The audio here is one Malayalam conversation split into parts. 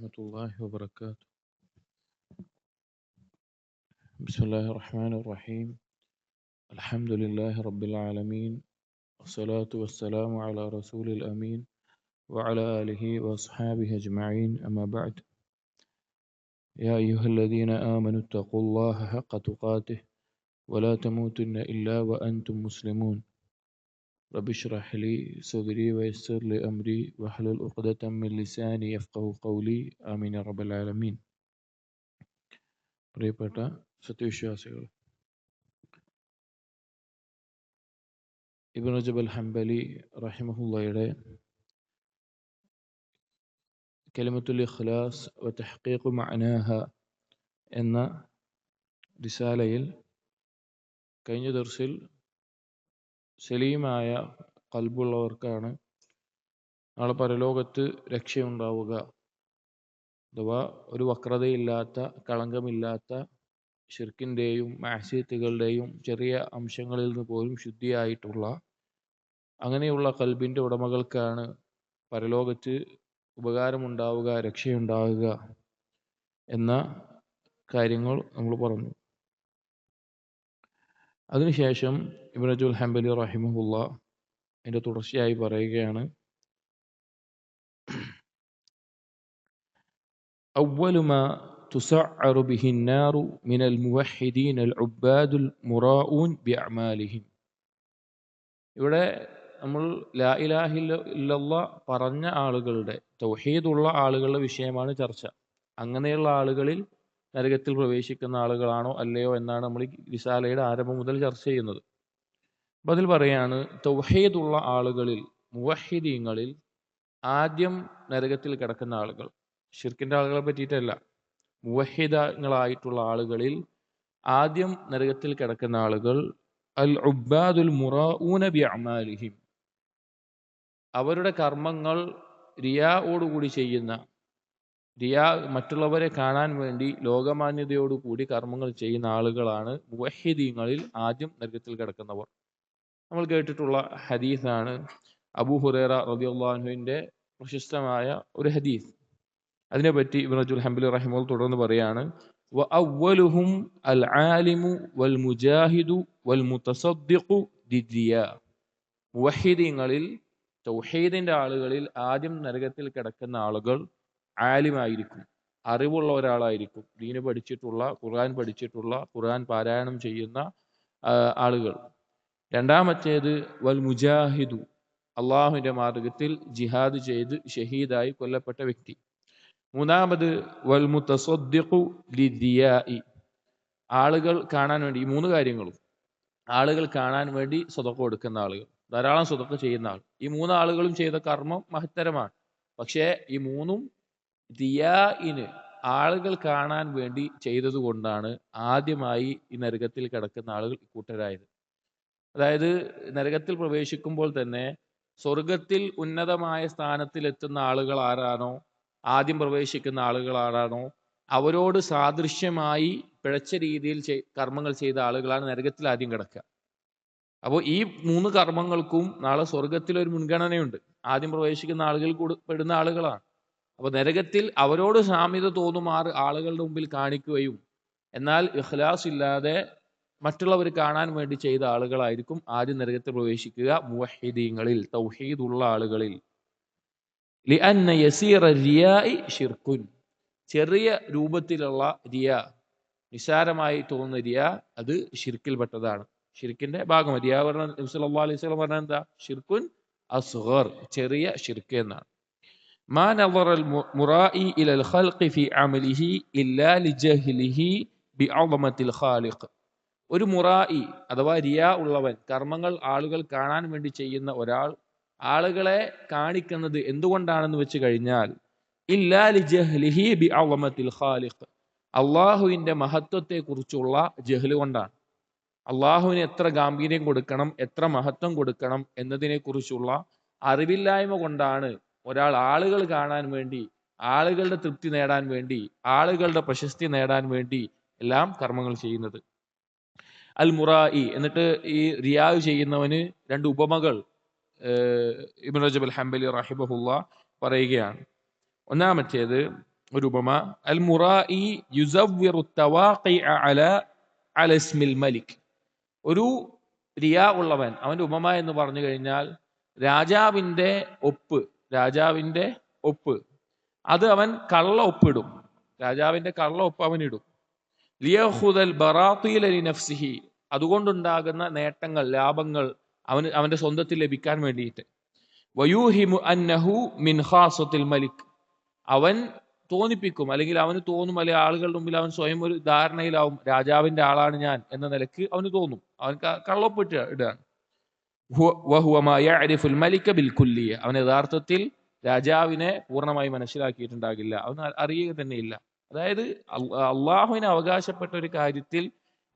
ورحمة الله وبركاته. بسم الله الرحمن الرحيم. الحمد لله رب العالمين، والصلاة والسلام على رسول الأمين وعلى آله وأصحابه أجمعين، أما بعد. يا أيها الذين آمنوا اتقوا الله حق تقاته ولا تموتن إلا وأنتم مسلمون. رب اشرح لي صدري ويسر لي أمري واحلل عقدة من لساني يفقهوا قولي، آمين يا رب العالمين. പ്രിയപ്പെട്ട സത്യവിശ്വാസികൾ, ഇബ്നു റജബ് അൽ ഹംബലി റഹിമഹുള്ളയുടെ കലിമത്തുൽ ഇഖ്ലാസ് വ തഹ്ഖീഖു മഅനാഹ എന്ന റിസാലയിൽ കഴിഞ്ഞ ദർസിൽ സലീമായ ഖൽബുള്ളവർക്കാണ് നാളെ പരലോകത്ത് രക്ഷയുണ്ടാവുക, അഥവാ ഒരു വക്രതയില്ലാത്ത, കളങ്കമില്ലാത്ത, ശിർക്കിൻ്റെയും മഅസിയത്തുകളുടെയും ചെറിയ അംശങ്ങളിൽ നിന്ന് പോലും ശുദ്ധിയായിട്ടുള്ള അങ്ങനെയുള്ള ഖൽബിൻ്റെ ഉടമകൾക്കാണ് പരലോകത്ത് ഉപകാരമുണ്ടാവുക, രക്ഷയുണ്ടാവുക എന്ന കാര്യങ്ങൾ നമ്മൾ പറഞ്ഞു. അതിനുശേഷം ഇബ്നു റജബ് ഹംബലി റഹിമഹുള്ള അതിൻ്റെ തുടർച്ചയായി പറയുകയാണ്, أول ما تسعر به النار من الموحدين العباد المراؤون بأعمالهم. ഇവിടെ നമ്മൾ ലാ ഇലാഹ ഇല്ലല്ലാഹ് പറഞ്ഞ ആളുകളുടെ, തൗഹീദുള്ള ആളുകളുടെ വിഷയമാണ് ചർച്ച. അങ്ങനെയുള്ള ആളുകളിൽ നരകത്തിൽ പ്രവേശിക്കുന്ന ആളുകളാണോ അല്ലയോ എന്നാണ് നമ്മൾ ഈ റിസാലയുടെ ആരംഭം മുതൽ ചർച്ച ചെയ്യുന്നത്. അപ്പം അതിൽ പറയാണ്, തൗഹീദുള്ള ആളുകളിൽ, മുവഹിദീങ്ങളിൽ ആദ്യം നരകത്തിൽ കിടക്കുന്ന ആളുകൾ, ഷിർക്കിൻ്റെ ആളുകളെ പറ്റിയിട്ടല്ല, മുവഹിദങ്ങളായിട്ടുള്ള ആളുകളിൽ ആദ്യം നരകത്തിൽ കിടക്കുന്ന ആളുകൾ അൽ ഉബ്ബാദുൽ മുറാഊന ബിഅമാലിഹിം, അവരുടെ കർമ്മങ്ങൾ റിയാഓടുകൂടി ചെയ്യുന്ന, മറ്റുള്ളവരെ കാണാൻ വേണ്ടി ലോകമാന്യതയോടുകൂടി കർമ്മങ്ങൾ ചെയ്യുന്ന ആളുകളാണ് മുവഹിദീങ്ങളിൽ ആദ്യം നരകത്തിൽ കിടക്കുന്നവർ. നമ്മൾ കേട്ടിട്ടുള്ള ഹദീസാണ് അബൂ ഹുറൈറ റളിയല്ലാഹു അൻഹുവിൻ്റെ പ്രശസ്തമായ ഒരു ഹദീസ്. അതിനെപ്പറ്റി ഇബ്നു റജബ് ഹംബലി റഹിമഹുല്ലാഹ് തുടർന്ന് പറയാണ്, വഅവ്വലുഹും അൽ ആലിമു വൽ മുജാഹിദു വൽ മുതസദ്ദിഖു ദിദ്രിയ. മുവഹിദീങ്ങളിൽ, തൗഹീദിന്റെ ആളുകളിൽ ആദ്യം നരകത്തിൽ കിടക്കുന്ന ആളുകൾ ആലിമായിരിക്കും, അറിവുള്ള ഒരാളായിരിക്കും, ദീന് പഠിച്ചിട്ടുള്ള, ഖുർആൻ പഠിച്ചിട്ടുള്ള, ഖുർആൻ പാരായണം ചെയ്യുന്ന ആളുകൾ. രണ്ടാമത്തേത് വൽ മുജാഹിദു, അള്ളാഹുവിന്റെ മാർഗത്തിൽ ജിഹാദ് ചെയ്ത് ഷഹീദായി കൊല്ലപ്പെട്ട വ്യക്തി. മൂന്നാമത് വൽ മുതസദ്ദിഖു ലിദിയാഇ, ആളുകൾ കാണാൻ വേണ്ടി, ഈ മൂന്ന് കാര്യങ്ങളും, ആളുകൾ കാണാൻ വേണ്ടി സ്വതക്ക കൊടുക്കുന്ന ആളുകൾ, ധാരാളം സ്വതക്ക ചെയ്യുന്ന ആൾ. ഈ മൂന്ന് ആളുകളും ചെയ്ത കർമ്മം മഹത്തരമാണ്. പക്ഷേ ഈ മൂന്നും ദിയാഇന്, ആളുകൾ കാണാൻ വേണ്ടി ചെയ്തത് കൊണ്ടാണ് ആദ്യമായി ഈ നരകത്തിൽ കിടക്കുന്ന ആളുകൾ കൂട്ടരായത്. അതായത് നരകത്തിൽ പ്രവേശിക്കുമ്പോൾ തന്നെ സ്വർഗത്തിൽ ഉന്നതമായ സ്ഥാനത്തിൽ എത്തുന്ന ആളുകൾ ആരാണോ, ആദ്യം പ്രവേശിക്കുന്ന ആളുകൾ ആരാണോ, അവരോട് സാദൃശ്യമായി പിഴച്ച രീതിയിൽ കർമ്മങ്ങൾ ചെയ്ത ആളുകളാണ് നരകത്തിൽ ആദ്യം കിടക്കുക. അപ്പോൾ ഈ മൂന്ന് കർമ്മങ്ങൾക്കും നാളെ സ്വർഗത്തിൽ ഒരു മുൻഗണനയുണ്ട്. ആദ്യം പ്രവേശിക്കുന്ന ആളുകൾ പെടുന്ന ആളുകളാണ്. അപ്പോൾ നരകത്തിൽ അവരോട് സാമ്യത തോന്നുമാറ് ആളുകളുടെ മുമ്പിൽ കാണിക്കുകയും, എന്നാൽ ഇഖ്ലാസ് ഇല്ലാതെ മറ്റുള്ളവർ കാണാൻ വേണ്ടി ചെയ്ത ആളുകളായിരിക്കും ആദ്യം നരകത്തിൽ പ്രവേശിക്കുക, മുവഹിദീങ്ങളിൽ, തൗഹീദുള്ള ആളുകളിൽ. ലിഅന്ന യസീറ റിയാഇ ശിർക്കുൻ, ചെറിയ രൂപത്തിലുള്ള റിയാ, നിസാരമായി തോന്നുന്ന റിയാ, അത് ഷിർക്കിൽപ്പെട്ടതാണ്, ഷിർക്കിന്റെ ഭാഗം. റിയാ പറഞ്ഞ നബി സല്ലല്ലാഹു അലൈഹി വസല്ലം പറഞ്ഞ എന്താ? ഷിർക്കുൻ അസ്ഗർ, ചെറിയ ഷിർക്ക് എന്നാണ്. മാ നദറൽ മുറാഇ ഇലൽ ഖൽഖി ഫി അമലിഹി ഇല്ലാ ലിജഹ്ലിഹി ബിഅളമത്തിൽ ഖാലിഖ്. ഒരു മുറാഇ അഥവാ റിയാ ഉള്ളവൻ, കർമ്മങ്ങൾ ആളുകൾ കാണാൻ വേണ്ടി ചെയ്യുന്ന ഒരാൾ, ആളുകളെ കാണിക്കുന്നത് എന്തുകൊണ്ടാണെന്ന് വെച്ച് കഴിഞ്ഞാൽ ഇല്ലാ ലിജഹ്ലിഹി ബിഅളമത്തിൽ ഖാലിഖ്, അള്ളാഹുവിന്റെ മഹത്വത്തെ കുറിച്ചുള്ള ജഹ്ല് കൊണ്ടാണ്. അള്ളാഹുവിന് എത്ര ഗാംഭീര്യം കൊടുക്കണം, എത്ര മഹത്വം കൊടുക്കണം എന്നതിനെ കുറിച്ചുള്ള അറിവില്ലായ്മ കൊണ്ടാണ് ഒരാൾ ആളുകൾ കാണാൻ വേണ്ടി, ആളുകളുടെ തൃപ്തി നേടാൻ വേണ്ടി, ആളുകളുടെ പ്രശസ്തി നേടാൻ വേണ്ടി എല്ലാം കർമ്മങ്ങൾ ചെയ്യുന്നത്. അൽ മുറായി, എന്നിട്ട് ഈ റിയാവ് ചെയ്യുന്നവന് രണ്ട് ഉപമകൾ ഇബ്നു റജബ് അൽ ഹംബലി റഹിമഹുല്ലാഹ് പറയുകയാണ്. ഒന്നാമത്തേത് ഒരു ഉപമ, അൽ മുറാഇ യുസവ്വിറു തവാഖിഅ അല ഇസ്മിൽ മലിക്. ഒരു റിയാ ഉള്ളവൻ, അവന്റെ ഉപമ എന്ന് പറഞ്ഞു കഴിഞ്ഞാൽ രാജാവിന്റെ ഒപ്പ് അത് അവൻ കള്ള ഒപ്പിടും. രാജാവിന്റെ കള്ള ഒപ്പ് അവൻ ഇടും. ലിയഖുദൽ ബറാത്തീല ലിനഫ്സിഹി, അതുകൊണ്ടുണ്ടാകുന്ന നേട്ടങ്ങൾ, ലാഭങ്ങൾ അവന്റെ സ്വന്തത്തിൽ ലഭിക്കാൻ വേണ്ടിയിട്ട്. വയൂഹിമു അന്നഹു മിൻ ഖാസത്തിൽ മലിക്, അവൻ തോന്നിപ്പിക്കും, അല്ലെങ്കിൽ അവന് തോന്നും, അല്ലെങ്കിൽ ആളുകളുടെ മുമ്പിൽ അവൻ സ്വയം ഒരു ധാരണയിലാവും, രാജാവിന്റെ ആളാണ് ഞാൻ എന്ന നിലക്ക് അവന് തോന്നും. അവൻ കള്ളൊപ്പിട്ട് ഇടുകയാണ്. വഹുവ മാ യഅരിഫുൽ മലിക ബിൽ കുല്ലിയ, അവൻ യഥാർത്ഥത്തിൽ രാജാവിനെ പൂർണ്ണമായി മനസ്സിലാക്കിയിട്ടുണ്ടാകില്ല, അവൻ അറിയുക തന്നെയില്ല. അതായത് അള്ളാഹുവിന് അവകാശപ്പെട്ട ഒരു കാര്യത്തിൽ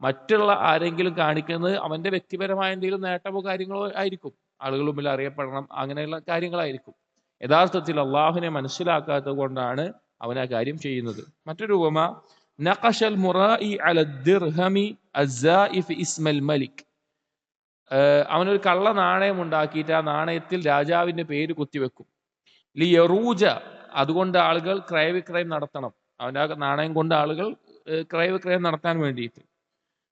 മറ്റുള്ള ആരെങ്കിലും കാണിക്കുന്നത് അവന്റെ വ്യക്തിപരമായ എന്തെങ്കിലും നേട്ടമോ കാര്യങ്ങളോ ആയിരിക്കും, ആളുകളുടെ മുമ്പിൽ അറിയപ്പെടണം, അങ്ങനെയുള്ള കാര്യങ്ങളായിരിക്കും. യഥാർത്ഥത്തിൽ അള്ളാഹുവിനെ മനസ്സിലാക്കാത്തത് കൊണ്ടാണ് അവൻ ആ കാര്യം ചെയ്യുന്നത്. മറ്റൊരു ഉപമ, നഖശൽ മുറാഇ അല ദിർഹമി അസ്സാഇഫ് ഇസ്മൽ മലിക്, അവനൊരു കള്ള നാണയം ഉണ്ടാക്കിയിട്ട് ആ നാണയത്തിൽ രാജാവിന്റെ പേര് കുത്തിവെക്കും. ലിയറൂജ, അതുകൊണ്ട് ആളുകൾ ക്രയവിക്രയം നടത്തണം, അവന്റെ ആ നാണയം കൊണ്ട് ആളുകൾ ക്രയവിക്രയം നടത്താൻ വേണ്ടിയിട്ട്.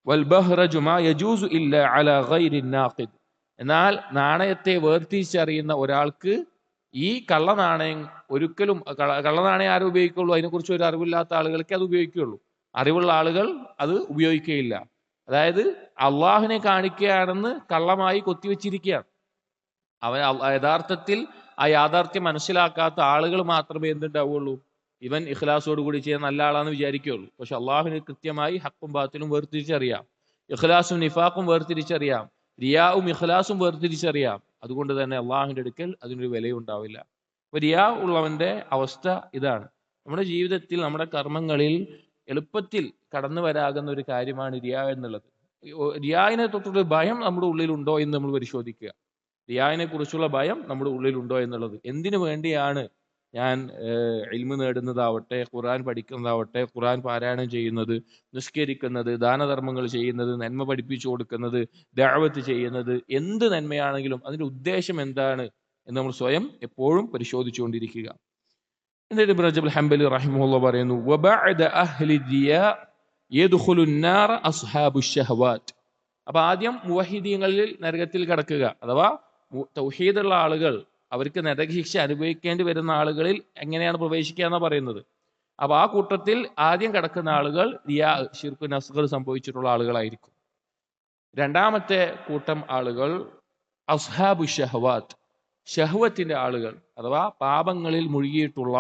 വൽബഹ്റജു മാ യജൂസു ഇല്ല അലാ ഗൈരി നാഖിദ്, എന്നാൽ നാണയത്തെ വേർതിരിച്ചറിയുന്ന ഒരാൾക്ക് ഈ കള്ളനാണയം ഒരിക്കലും, കള്ളനാണയം ആരും ഉപയോഗിക്കുള്ളൂ, അതിനെക്കുറിച്ച് ഒരു അറിവില്ലാത്ത ആളുകൾക്ക് അത് ഉപയോഗിക്കുകയുള്ളൂ, അറിവുള്ള ആളുകൾ അത് ഉപയോഗിക്കുകയില്ല. അതായത് അള്ളാഹുവിനെ കാണിക്കുകയാണെന്ന് കള്ളമായി കൊത്തിവെച്ചിരിക്കുകയാണ്. അവൻ യഥാർത്ഥത്തിൽ ആ യാഥാർത്ഥ്യം മനസ്സിലാക്കാത്ത ആളുകൾ മാത്രമേ എന്തുണ്ടാവുള്ളൂ, ഇവൻ ഇഖ്ലാസോട് കൂടി ചെയ്യാൻ നല്ല ആളാന്ന് വിചാരിക്കുകയുള്ളൂ. പക്ഷെ അള്ളാഹുവിന് കൃത്യമായി ഹക്കും ബാത്തിലും വേർതിരിച്ചറിയാം, ഇഖ്ലാസും നിഫാഖും വേർതിരിച്ചറിയാം, റിയാവും ഇഖ്ലാസും വേർതിരിച്ചറിയാം. അതുകൊണ്ട് തന്നെ അള്ളാഹുവിന്റെ അടുക്കൽ അതിനൊരു വിലയുണ്ടാവില്ല. അപ്പൊ റിയാ ഉള്ളവന്റെ അവസ്ഥ ഇതാണ്. നമ്മുടെ ജീവിതത്തിൽ, നമ്മുടെ കർമ്മങ്ങളിൽ എളുപ്പത്തിൽ കടന്നു വരാകുന്ന ഒരു കാര്യമാണ് റിയാ എന്നുള്ളത്. റിയാവിനെ തൊട്ടുള്ള ഭയം നമ്മുടെ ഉള്ളിലുണ്ടോ എന്ന് നമ്മൾ പരിശോധിക്കുക. റിയാവിനെ കുറിച്ചുള്ള ഭയം നമ്മുടെ ഉള്ളിലുണ്ടോ എന്നുള്ളത്. എന്തിനു വേണ്ടിയാണ് ഞാൻ ഇൽമ് നേടുന്നതാവട്ടെ, ഖുർആൻ പഠിക്കുന്നതാവട്ടെ, ഖുർആൻ പാരായണം ചെയ്യുന്നത്, നിസ്കരിക്കുന്നത്, ദാനധർമ്മങ്ങൾ ചെയ്യുന്നത്, നന്മ പഠിപ്പിച്ചു കൊടുക്കുന്നത്, ദഅവത്ത് ചെയ്യുന്നത്, എന്ത് നന്മയാണെങ്കിലും അതിന്റെ ഉദ്ദേശം എന്താണ് എന്ന് നമ്മൾ സ്വയം എപ്പോഴും പരിശോധിച്ചുകൊണ്ടിരിക്കുക. എന്നിട്ട് ഇബ്നു റജബ് ഹംബലി റഹിമഹുല്ലാഹ് പറയുന്നു, വബഅദ അഹ്ലി റിയാ യദ്ഖുലു النار അസ്ഹാബു ശഹവാത്ത്. അപ്പൊ ആദ്യം മുവഹിദീങ്ങളിൽ നരകത്തിൽ കടക്കുക, അഥവാ തൗഹീദുള്ള ആളുകൾ, അവർക്ക് നരകശിക്ഷ അനുഭവിക്കേണ്ടി വരുന്ന ആളുകളിൽ എങ്ങനെയാണ് പ്രവേശിക്കുക എന്നാ പറയുന്നത്. അപ്പൊ ആ കൂട്ടത്തിൽ ആദ്യം കിടക്കുന്ന ആളുകൾ റിയാ, ശിർക്ക്, അസ്ഗർ സംഭവിച്ചിട്ടുള്ള ആളുകളായിരിക്കും. രണ്ടാമത്തെ കൂട്ടം ആളുകൾ അസ്ഹാബു ഷഹവാത്ത്, ഷഹ്വത്തിന്റെ ആളുകൾ, അഥവാ പാപങ്ങളിൽ മുഴുകിയിട്ടുള്ള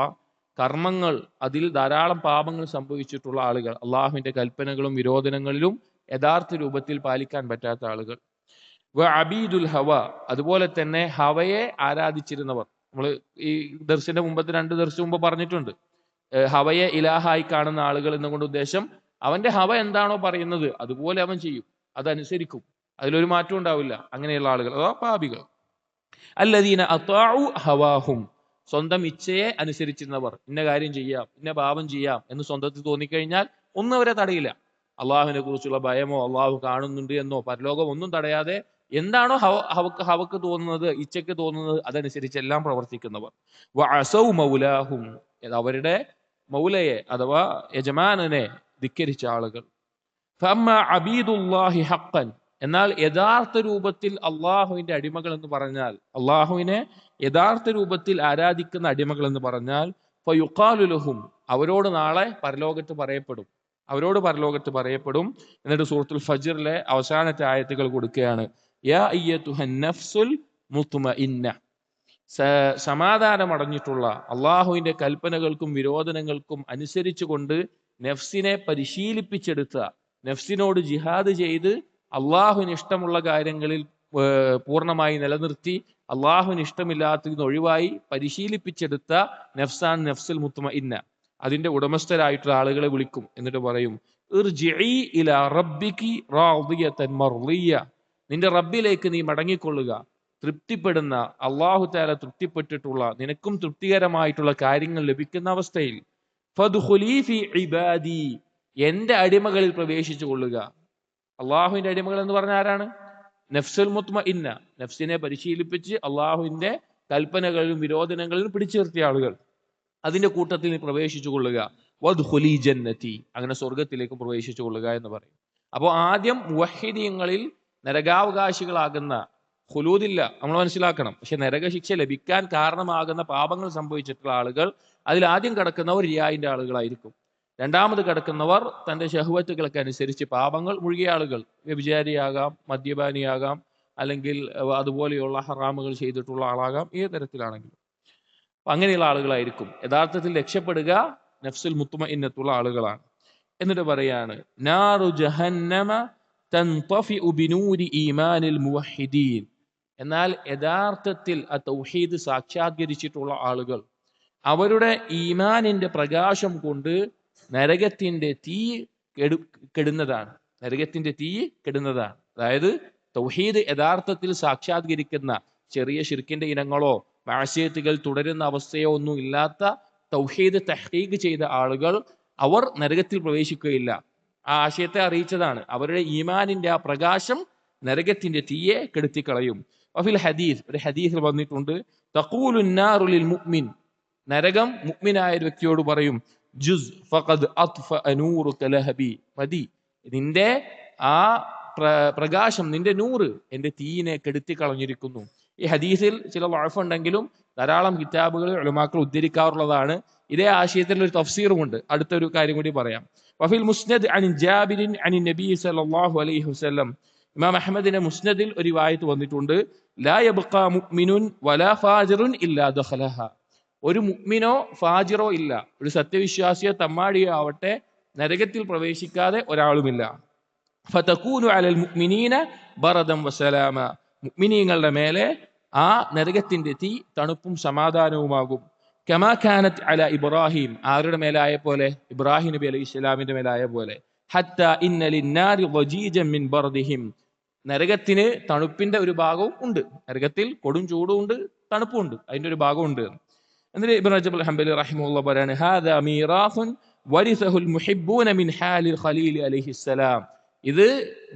കർമ്മങ്ങൾ, അതിൽ ധാരാളം പാപങ്ങൾ സംഭവിച്ചിട്ടുള്ള ആളുകൾ, അള്ളാഹുവിന്റെ കൽപ്പനകളും വിരോധനങ്ങളിലും യഥാർത്ഥ രൂപത്തിൽ പാലിക്കാൻ പറ്റാത്ത ആളുകൾ. അബീദുൽ ഹവ, അതുപോലെ തന്നെ ഹവയെ ആരാധിച്ചിരുന്നവർ. നമ്മൾ ഈ ദർശന്റെ മുമ്പത്തെ 2 ദർശ മുമ്പ് പറഞ്ഞിട്ടുണ്ട്. ഹവയെ ഇലാഹായി കാണുന്ന ആളുകൾ എന്നുകൊണ്ട് ഉദ്ദേശം അവന്റെ ഹവ എന്താണോ പറയുന്നത് അതുപോലെ അവൻ ചെയ്യും, അതനുസരിക്കും, അതിലൊരു മാറ്റം ഉണ്ടാവില്ല. അങ്ങനെയുള്ള ആളുകൾ അഥവാ പാപികൾ. അല്ലദീന അത്വാഉ ഹവാഹും, സ്വന്തം ഇച്ഛയെ അനുസരിച്ചിരുന്നവർ. ഇന്ന കാര്യം ചെയ്യാം, ഇന്ന പാപം ചെയ്യാം എന്ന് സ്വന്തത്തിൽ തോന്നിക്കഴിഞ്ഞാൽ ഒന്നും അവരെ തടയില്ല. അള്ളാഹുവിനെ കുറിച്ചുള്ള ഭയമോ അള്ളാഹു കാണുന്നുണ്ട് എന്നോ പരലോകം ഒന്നും തടയാതെ എന്താണോ ഹവക്ക് തോന്നുന്നത്, ഇച്ഛയ്ക്ക് തോന്നുന്നത്, അതനുസരിച്ച് എല്ലാം പ്രവർത്തിക്കുന്നവർ. വഅസൗ മൗലാഹും, അവരുടെ മൗലയെ അഥവാ യജമാനനെ ധിക്കരിച്ച ആളുകൾ. ഫഅമ്മ അബീദുല്ലാഹി ഹഖ്ഖൻ, എന്നാൽ യഥാർത്ഥ രൂപത്തിൽ അള്ളാഹുവിന്റെ അടിമകൾ എന്ന് പറഞ്ഞാൽ, അള്ളാഹുവിനെ യഥാർത്ഥ രൂപത്തിൽ ആരാധിക്കുന്ന അടിമകൾ എന്ന് പറഞ്ഞാൽ, ഫയുഖാലു ലഹും, അവരോട് നാളെ പരലോകത്ത് പറയപ്പെടും. എന്നിട്ട് സൂറത്തുൽ ഫജ്റിലെ അവസാനത്തെ ആയത്തുകൾ കൊടുക്കുകയാണ്. യാ അയ്യതുഹൻ നഫ്സുൽ മുത്മഇന്ന, സമാധാനമടഞ്ഞിട്ടുള്ള, അള്ളാഹുവിന്റെ കൽപ്പനകൾക്കും വിരോധനങ്ങൾക്കും അനുസരിച്ചുകൊണ്ട് നഫ്സിനെ പരിശീലിപ്പിച്ചെടുത്ത, നഫ്സിനോട് ജിഹാദ് ചെയ്ത് അള്ളാഹുവിന് ഇഷ്ടമുള്ള കാര്യങ്ങളിൽ പൂർണ്ണമായി നിലനിർത്തി അള്ളാഹുവിന് ഇഷ്ടമില്ലാത്തതിന് ഒഴിവായി പരിശീലിപ്പിച്ചെടുത്ത നഫ്സാൻ നഫ്സുൽ മുത്മഇന്ന, അതിന്റെ ഉടമസ്ഥരായിട്ടുള്ള ആളുകളെ വിളിക്കും. എന്നിട്ട് പറയും, ഇർജിഇ ഇലാ റബ്ബികി റാദിയതൻ മർളിയ, നിന്റെ റബ്ബിലേക്ക് നീ മടങ്ങിക്കൊള്ളുക, തൃപ്തിപ്പെടുന്ന, അള്ളാഹു തആല തൃപ്തിപ്പെട്ടിട്ടുള്ള, നിനക്കും തൃപ്തികരമായിട്ടുള്ള കാര്യങ്ങൾ ലഭിക്കുന്ന അവസ്ഥയിൽ. ഫദ്ഖുലി ഫി ഇബാദി, എന്റെ അടിമകളിൽ പ്രവേശിച്ചു കൊള്ളുക. അള്ളാഹുവിന്റെ അടിമകൾ എന്ന് പറഞ്ഞ ആരാണ്? നഫ്സുൽ മുത്മഇന്ന, നഫ്സിനെ പരിശീലിപ്പിച്ച് അള്ളാഹുവിന്റെ കൽപ്പനകളിലും വിരോധനങ്ങളിലും പിടിച്ചു നിർത്തിയ ആളുകൾ. അതിന്റെ കൂട്ടത്തിൽ നീ പ്രവേശിച്ചു കൊള്ളുക. വദ്ഖുലി ജന്നതി, അങ്ങനെ സ്വർഗത്തിലേക്ക് പ്രവേശിച്ചു കൊള്ളുക എന്ന് പറയും. അപ്പോൾ ആദ്യം മുവഹിദീങ്ങളിൽ നരകാവകാശികളാകുന്ന, ഖുലൂദില്ല നമ്മൾ മനസ്സിലാക്കണം, പക്ഷെ നരകശിക്ഷ ലഭിക്കാൻ കാരണമാകുന്ന പാപങ്ങൾ സംഭവിച്ചിട്ടുള്ള ആളുകൾ, അതിൽ ആദ്യം കിടക്കുന്നവർ റിയായിന്റെ ആളുകളായിരിക്കും. രണ്ടാമത് കിടക്കുന്നവർ തന്റെ ശഹ്വത്തുകൾക്ക് അനുസരിച്ച് പാപങ്ങൾ മുഴുകിയ ആളുകൾ, വ്യഭിചാരിയാകാം, മദ്യപാനിയാകാം, അല്ലെങ്കിൽ അതുപോലെയുള്ള ഹറാമുകൾ ചെയ്തിട്ടുള്ള ആളാകാം, ഏത് തരത്തിലാണെങ്കിലും അങ്ങനെയുള്ള ആളുകളായിരിക്കും. യഥാർത്ഥത്തിൽ രക്ഷപ്പെടുക നഫ്സുൽ മുത്മഇന്നത്തുള്ള ആളുകളാണ്. എന്നിട്ട് പറയാണ്, നാറു ജഹന്നമ തൻതഫിഉ ബിനൂരി ഈമാനിൽ മുവഹിദീൻ. എന്നാൽ യഥാർത്ഥത്തിൽ ആ തൗഹീദ് സാക്ഷാത്കരിച്ചിട്ടുള്ള ആളുകൾ, അവരുടെ ഈമാനിന്റെ പ്രകാശം കൊണ്ട് നരകത്തിന്റെ തീ കെടുന്നതാണ്. നരകത്തിന്റെ തീ കെടുന്നതാണ്. അതായത് തൗഹീദ് യഥാർത്ഥത്തിൽ സാക്ഷാത്കരിക്കുന്ന, ചെറിയ ശിർക്കിന്റെ ഇനങ്ങളോ മാസിയത്തുകൾ തുടരുന്ന അവസ്ഥയോ ഒന്നും ഇല്ലാത്ത തൗഹീദ് തഹ്ഖീഖ് ചെയ്ത ആളുകൾ, അവർ നരകത്തിൽ പ്രവേശിക്കുകയില്ല. ആ ആശയത്തെ അറിയിച്ചതാണ്. അവരുടെ ഈമാനിന്റെ ആ പ്രകാശം നരകത്തിന്റെ തീയെ കെടുത്തിക്കളയും. വഫിൽ ഹദീസ്, ഒരു ഹദീസിൽ വന്നിട്ടുണ്ട്, തഖൂലു നാറു ലിൽ മുഅ്മിൻ, നരകം മുഅ്മിനായ ഒരു വ്യക്തിയോട് പറയും, ജുസ് ഫഖദ് അത്ഫഅ നൂറുക ലഹബി, മതി, നിന്റെ ആ പ്രകാശം, നിന്റെ നൂറ് എന്റെ തീയിനെ കെടുത്തിക്കളഞ്ഞിരിക്കുന്നു. ഈ ഹദീസിൽ ചില വഅഫുണ്ടെങ്കിലും ധാരാളം കിതാബുകളിൽ ഉലമാക്കൾ ഉദ്ധരിക്കാറുള്ളതാണ്. ഇതേ ആശയത്തിൽ ഒരു തഫ്സീറുമുണ്ട്. അടുത്തൊരു കാര്യം കൂടി പറയാം. വഫിൽ മുസ്നദ് അൻ ജാബിരിൻ അൻ നബി സല്ലല്ലാഹു അലൈഹി വസല്ലം, ഇമാം അഹ്മദിന്റെ മുസ്നദിൽ ഒരു റിവായത്ത് വന്നിട്ടുണ്ട്, ലാ യബ്ഖാ മുഅ്മിനുൻ വലാ ഫാജിറുൻ ഇല്ലാ ദഖലഹ. ഒരു മുഅ്മിനോ ഫാജിറോ ഇല്ല, ഒരു സത്യവിശ്വാസിയോ തമ്മാടിയോ ആവട്ടെ, നരകത്തിൽ പ്രവേശിക്കാതെ ഒരാളുമില്ല. ഫതകൂനു അലൽ മുഅ്മിനീന ബറദൻ വസലാമ, മുഅ്മിനീങ്ങളുടെ മേലെ ആ നരകത്തിന്റെ തീ തണുപ്പും സമാധാനവുമാകും. കമാ കാനത് അല ഇബ്രാഹിം, ആരുടെ മേലായ പോലെ? ഇബ്രാഹിം നബി അലൈഹി സ്വലാമിന്റെ മേലായ പോലെ. ഹത്താ ഇന്ന ലിന്നാരി വജീജൻ മിൻ ബർദിഹിം, നരകത്തിന് തണുപ്പിന്റെ ഒരു ഭാഗവും ഉണ്ട്. നരകത്തിൽ കൊടും ചൂടും ഉണ്ട്, തണുപ്പും ഉണ്ട്, അതിന്റെ ഒരു ഭാഗം ഉണ്ട്. എന്നിട്ട് ഇബ്നു റജബ് അൽ ഹംബലി റഹിമഹുല്ലാഹ് പറയാണ്, ഹാദാ മീറാസുൻ വരിസഹുൽ മുഹിബ്ബൂന മിൻ ഹാലിൽ ഖലീൽ അലൈഹിസ്സലാം. ഇത്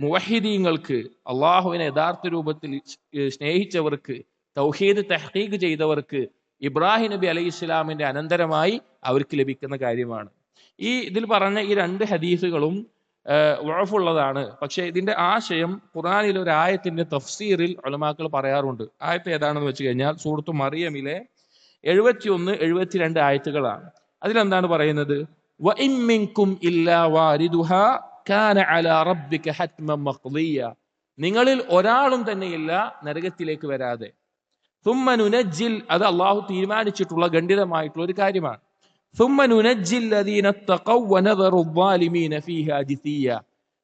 മുവഹിദീങ്ങൾക്ക്, അള്ളാഹുവിനെ യഥാർത്ഥ രൂപത്തിൽ സ്നേഹിച്ചവർക്ക്, തൗഹീദ് തഹ്ഖീഖ് ചെയ്തവർക്ക്, ഇബ്രാഹിം നബി അലൈഹി ഇസ്ലാമിന്റെ അനന്തരമായി അവർക്ക് ലഭിക്കുന്ന കാര്യമാണ്. ഇതിൽ പറഞ്ഞ ഈ രണ്ട് ഹദീസുകളും വഅഫുള്ളതാണ്. പക്ഷെ ഇതിന്റെ ആശയം ഖുർആനിലെ ഒരു ആയത്തിന്റെ തഫ്സീറിൽ ഉലമാക്കൾ പറയാറുണ്ട്. ആയത്ത് ഏതാണെന്ന് വെച്ച് കഴിഞ്ഞാൽ സൂറത്തു മറിയമിലെ 71, 72 ആയത്തുകളാണ്. അതിലെന്താണ് പറയുന്നത്? വഇൻ മിൻകും ഇല്ലാ വാരിദുഹാ കാന അലാ റബ്ബിക ഹത്മൻ മഖ്ദിയ, നിങ്ങളിൽ ഒരാളും തന്നെയില്ല നരകത്തിലേക്ക് വരാതെ. സുമ്മ നുനജ്ജിൽ, അത് അള്ളാഹു തീരുമാനിച്ചിട്ടുള്ള ഗണ്ഡിതമായിട്ടുള്ള ഒരു കാര്യമാണ്. സുമ്മ നുനജ്ജിൽ ലദീന തഖവ്വ വനദറു ദ്വാലിമീന ഫീഹാ ജിസിയ,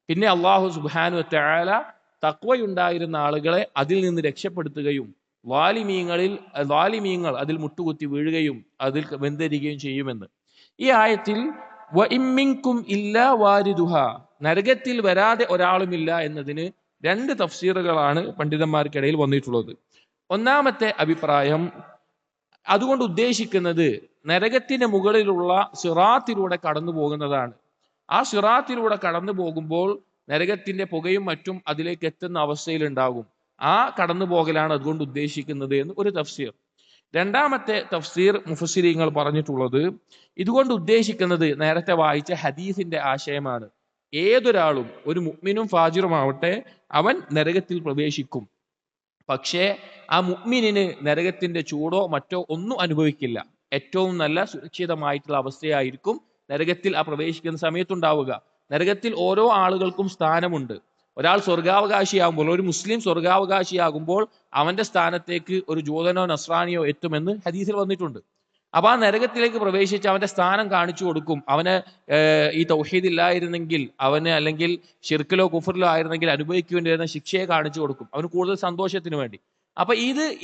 പിന്നെ അള്ളാഹു സുബ്ഹാനഹു വ തആല തഖ്വയുണ്ടായിരുന്ന ആളുകളെ അതിൽ നിന്ന് രക്ഷപ്പെടുത്തുകയും ളാലിമീങ്ങൾ അതിൽ മുട്ടുകുത്തി വീഴുകയും അതിൽ വെന്തരികയും ചെയ്യുമെന്ന്. ഈ ആയത്തിൽ വഇൻ മിൻകും ഇല്ലാ വാരിദുഹാ, നരകത്തിൽ വരാതെ ഒരാളുമില്ല എന്നതിന് രണ്ട് തഫ്സീറുകളാണ് പണ്ഡിതന്മാർക്കിടയിൽ വന്നിട്ടുള്ളത്. ഒന്നാമത്തെ അഭിപ്രായം, അതുകൊണ്ട് ഉദ്ദേശിക്കുന്നത് നരകത്തിന്റെ മുകളിലുള്ള സിറാത്തിലൂടെ കടന്നു പോകുന്നതാണ്. ആ സിറാത്തിലൂടെ കടന്നു പോകുമ്പോൾ നരകത്തിന്റെ പുകയും മറ്റും അതിലേക്ക് എത്തുന്ന അവസ്ഥയിൽ ഉണ്ടാകും. ആ കടന്നു പോകലാണ് അതുകൊണ്ട് ഉദ്ദേശിക്കുന്നത് എന്ന് ഒരു തഫ്സീർ. രണ്ടാമത്തെ തഫ്സീർ മുഫസ്സിരീങ്ങൾ പറഞ്ഞിട്ടുള്ളത്, ഇതുകൊണ്ട് ഉദ്ദേശിക്കുന്നത് നേരത്തെ വായിച്ച ഹദീസിന്റെ ആശയമാണ്. ഏതൊരാളും, ഒരു മുഅ്മിനും ഫാജിറുമാവട്ടെ, അവൻ നരകത്തിൽ പ്രവേശിക്കും. പക്ഷേ ആ മുഅ്മിനിന് നരകത്തിന്റെ ചൂടോ മറ്റോ ഒന്നും അനുഭവിക്കില്ല. ഏറ്റവും നല്ല സുരക്ഷിതമായിട്ടുള്ള അവസ്ഥയായിരിക്കും നരകത്തിൽ ആ പ്രവേശിക്കുന്ന സമയത്തുണ്ടാവുക. നരകത്തിൽ ഓരോ ആളുകൾക്കും സ്ഥാനമുണ്ട്. ഒരാൾ സ്വർഗാവകാശിയാകുമ്പോൾ, ഒരു മുസ്ലിം സ്വർഗാവകാശിയാകുമ്പോൾ അവന്റെ സ്ഥാനത്തേക്ക് ഒരു ജൂതനോ നസ്രാനിയോ എത്തുമെന്ന് ഹദീസിൽ വന്നിട്ടുണ്ട്. അപ്പൊ ആ നരകത്തിലേക്ക് പ്രവേശിച്ച് അവന്റെ സ്ഥാനം കാണിച്ചു കൊടുക്കും. അവന് ഈ തൗഹീദ് ഇല്ലായിരുന്നെങ്കിൽ, അവന് അല്ലെങ്കിൽ ഷിർക്കിലോ കുഫറിലോ ആയിരുന്നെങ്കിൽ അനുഭവിക്കേണ്ടി വരുന്ന ശിക്ഷയെ കാണിച്ചു കൊടുക്കും, അവന് കൂടുതൽ സന്തോഷത്തിന് വേണ്ടി. അപ്പൊ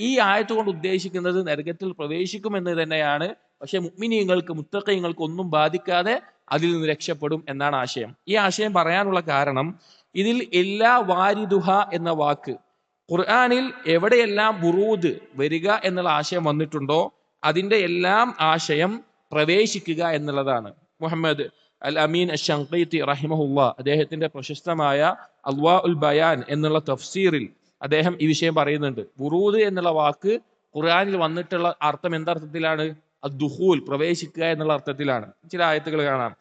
ഈ ആയത്ത് കൊണ്ട് ഉദ്ദേശിക്കുന്നത് നരകത്തിൽ പ്രവേശിക്കുമെന്ന് തന്നെയാണ്. പക്ഷെ മുഅ്മിനീങ്ങൾക്ക്, മുത്തഖീങ്ങൾക്ക് ഒന്നും ബാധിക്കാതെ അതിൽ നിന്ന് രക്ഷപ്പെടും എന്നാണ് ആശയം. ഈ ആശയം പറയാനുള്ള കാരണം, ഇതിൽ എല്ലാ വാരിദുഹ എന്ന വാക്ക് ഖുർആനിൽ എവിടെയെല്ലാം ബുറൂദ് വരിക എന്നുള്ള ആശയം വന്നിട്ടുണ്ടോ അതിന്റെ എല്ലാം ആശയം പ്രവേശിക്കുക എന്നുള്ളതാണ്. മുഹമ്മദ് അൽ അമീൻ അശ്ശൻഖീത്തി റഹിമഹുല്ലാഹ് അദ്ദേഹത്തിന്റെ പ്രശസ്തമായ അദ്വാഉൽ ബയാൻ എന്നുള്ള തഫ്സീറിൽ അദ്ദേഹം ഈ വിഷയം പറയുന്നുണ്ട്. ബുറൂദ് എന്നുള്ള വാക്ക് ഖുർആനിൽ വന്നിട്ടുള്ള അർത്ഥം എന്തർത്ഥത്തിലാണ്? അദ്ദുഖൂൽ പ്രവേശിക്കുക എന്നുള്ള അർത്ഥത്തിലാണ്. ചില ആയത്തുകൾ കാണാം.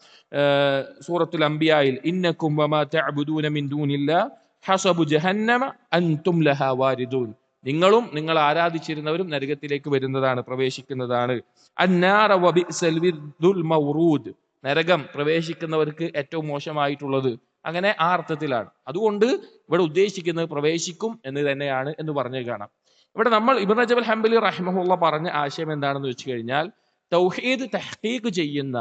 സൂറത്തുൽ അംബിയായിൽ ഇന്നക്കും വമാ തഅബുദൂന മിൻ ദൂനില്ലാ ഹസബു ജഹന്നമ അൻതും ലഹാ വാരിദൂൻ, നിങ്ങളും നിങ്ങൾ ആരാധിച്ചിരുന്നവരും നരകത്തിലേക്ക് വരുന്നതാണ്, പ്രവേശിക്കുന്നതാണ്. അന്നാറ വബിഅ്സൽ വിർദുൽ മൗറൂദ്, നരകം പ്രവേശിക്കുന്നവർക്ക് ഏറ്റവും മോശമായിട്ടുള്ളത്. അങ്ങനെ ആ അർത്ഥത്തിലാണ്. അതുകൊണ്ട് ഇവിടെ ഉദ്ദേശിക്കുന്നത് പ്രവേശിക്കും എന്ന് തന്നെയാണ് എന്ന് പറഞ്ഞു കാണാം. ഇവിടെ നമ്മൾ ഇബ്നു റജബ് അൽ ഹംബലി റഹിമഹുള്ള പറഞ്ഞ ആശയം എന്താണെന്ന് വെച്ച് കഴിഞ്ഞാൽ, തൗഹീദ് തഹ്ഖീഖ് ചെയ്യുന്ന,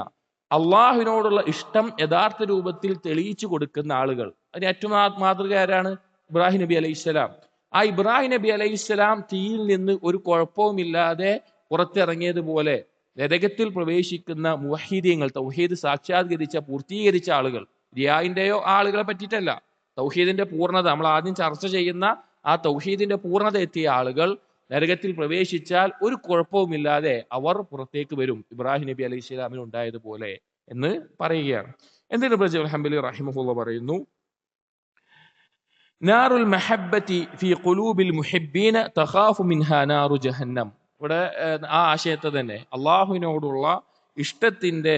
അള്ളാഹുവിനോടുള്ള ഇഷ്ടം യഥാർത്ഥ രൂപത്തിൽ തെളിയിച്ചു കൊടുക്കുന്ന ആളുകൾ, അതിന് ഏറ്റവും മാതൃക ആരാണ്? ഇബ്രാഹിം നബി അലൈഹിസ്സലാം. ആ ഇബ്രാഹിം നബി അലൈഹിസ്സലാം തീയിൽ നിന്ന് ഒരു കുഴപ്പവുമില്ലാതെ പുറത്തിറങ്ങിയതുപോലെ നരകത്തിൽ പ്രവേശിക്കുന്ന മുവഹ്ഹിദീങ്ങൾ, തൗഹീദ് സാക്ഷാത്കരിച്ച പൂർത്തീകരിച്ച ആളുകൾ, റിയായിന്റെയോ ആളുകളെ പറ്റിയിട്ടല്ല, തൗഹീദിന്റെ പൂർണ്ണത, നമ്മൾ ആദ്യം ചർച്ച ചെയ്യുന്ന ആ തൗഹീദിന്റെ പൂർണ്ണത എത്തിയ ആളുകൾ നരകത്തിൽ പ്രവേശിച്ചാൽ ഒരു കുഴപ്പവുമില്ലാതെ അവർ പുറത്തേക്ക് വരും, ഇബ്രാഹിം നബി അലൈഹി സ്വലാമിന് ഉണ്ടായതുപോലെ എന്ന് പറയുകയാണ്. എന്നിട്ട് ഇബ്നു റജബ് ഹംബലി റഹിമഹുള്ള പറയുന്നു, നാറുൽ മഹബ്ബത്തി ഫീ ഖുലൂബിൽ മുഹിബ്ബീന തഖാഫു മിൻഹാ നാറു ജഹന്നം. ഇവിടെ ആ ആശയത്തെ തന്നെ, അള്ളാഹുവിനോടുള്ള ഇഷ്ടത്തിന്റെ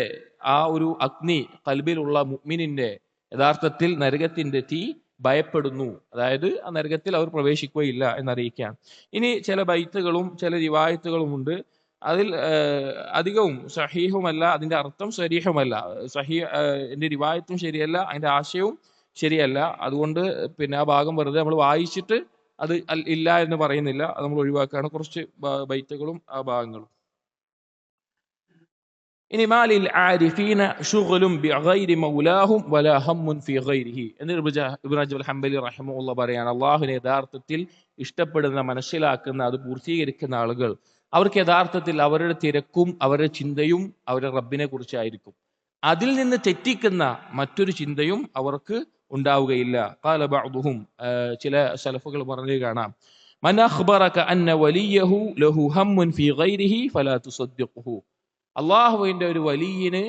ആ ഒരു അഗ്നി കൽബിലുള്ള മുഅ്മിനിന്റെ യഥാർത്ഥത്തിൽ നരകത്തിന്റെ തീ ഭയപ്പെടുന്നു, അതായത് ആ നരകത്തിൽ അവർ പ്രവേശിക്കുകയില്ല എന്നറിയിക്കുകയാണ്. ഇനി ചില ബൈത്തുകളും ചില റിവായത്തുകളും ഉണ്ട്, അതിൽ അധികവും സഹീഹുമല്ല, അതിന്റെ അർത്ഥം സരീഹുമല്ല. എന്റെ റിവായത്തും ശരിയല്ല, അതിന്റെ ആശയവും ശരിയല്ല. അതുകൊണ്ട് പിന്നെ ആ ഭാഗം വെറുതെ നമ്മൾ വായിച്ചിട്ട് അത് ഇല്ല എന്ന് പറയുന്നില്ല, അത് നമ്മൾ ഒഴിവാക്കുകയാണ്. കുറച്ച് ബൈത്തുകളും ആ ഭാഗങ്ങളും. ഇനി മാലിൽ ആരിഫീന ശുഗ്ലുൻ ബിഗൈരി മൗലാഹും വലാ ഹമ്മുൻ ഫീ ഗൈരിഹി എന്ന് ഇബ്നു റജബ് അൽ ഹംബലി റഹിമഹുള്ള പറയാണ്. അള്ളാഹുവിനെ യഥാർത്ഥത്തിൽ ഇഷ്ടപ്പെടുന്ന, മനസ്സിലാക്കുന്ന, അത് പൂർത്തീകരിക്കുന്ന ആളുകൾ, അവർക്ക് യഥാർത്ഥത്തിൽ അവരുടെ തിരക്കും അവരുടെ ചിന്തയും അവരുടെ റബ്ബിനെ കുറിച്ചായിരിക്കും. അതിൽ നിന്ന് തെറ്റിക്കുന്ന മറ്റൊരു ചിന്തയും അവർക്ക് ഉണ്ടാവുകയില്ല. ഖാല ബഅ്ദുഹും, ചില സലഫുകൾ പറഞ്ഞു കാണാം, മൻ അഖ്ബറക അന്ന വലിയഹു ലഹു ഹമ്മുൻ ഫീ ഗൈരിഹി ഫലാ തുസദ്ദിഖുഹു. അള്ളാഹുവിന്റെ ഒരു വലിയന്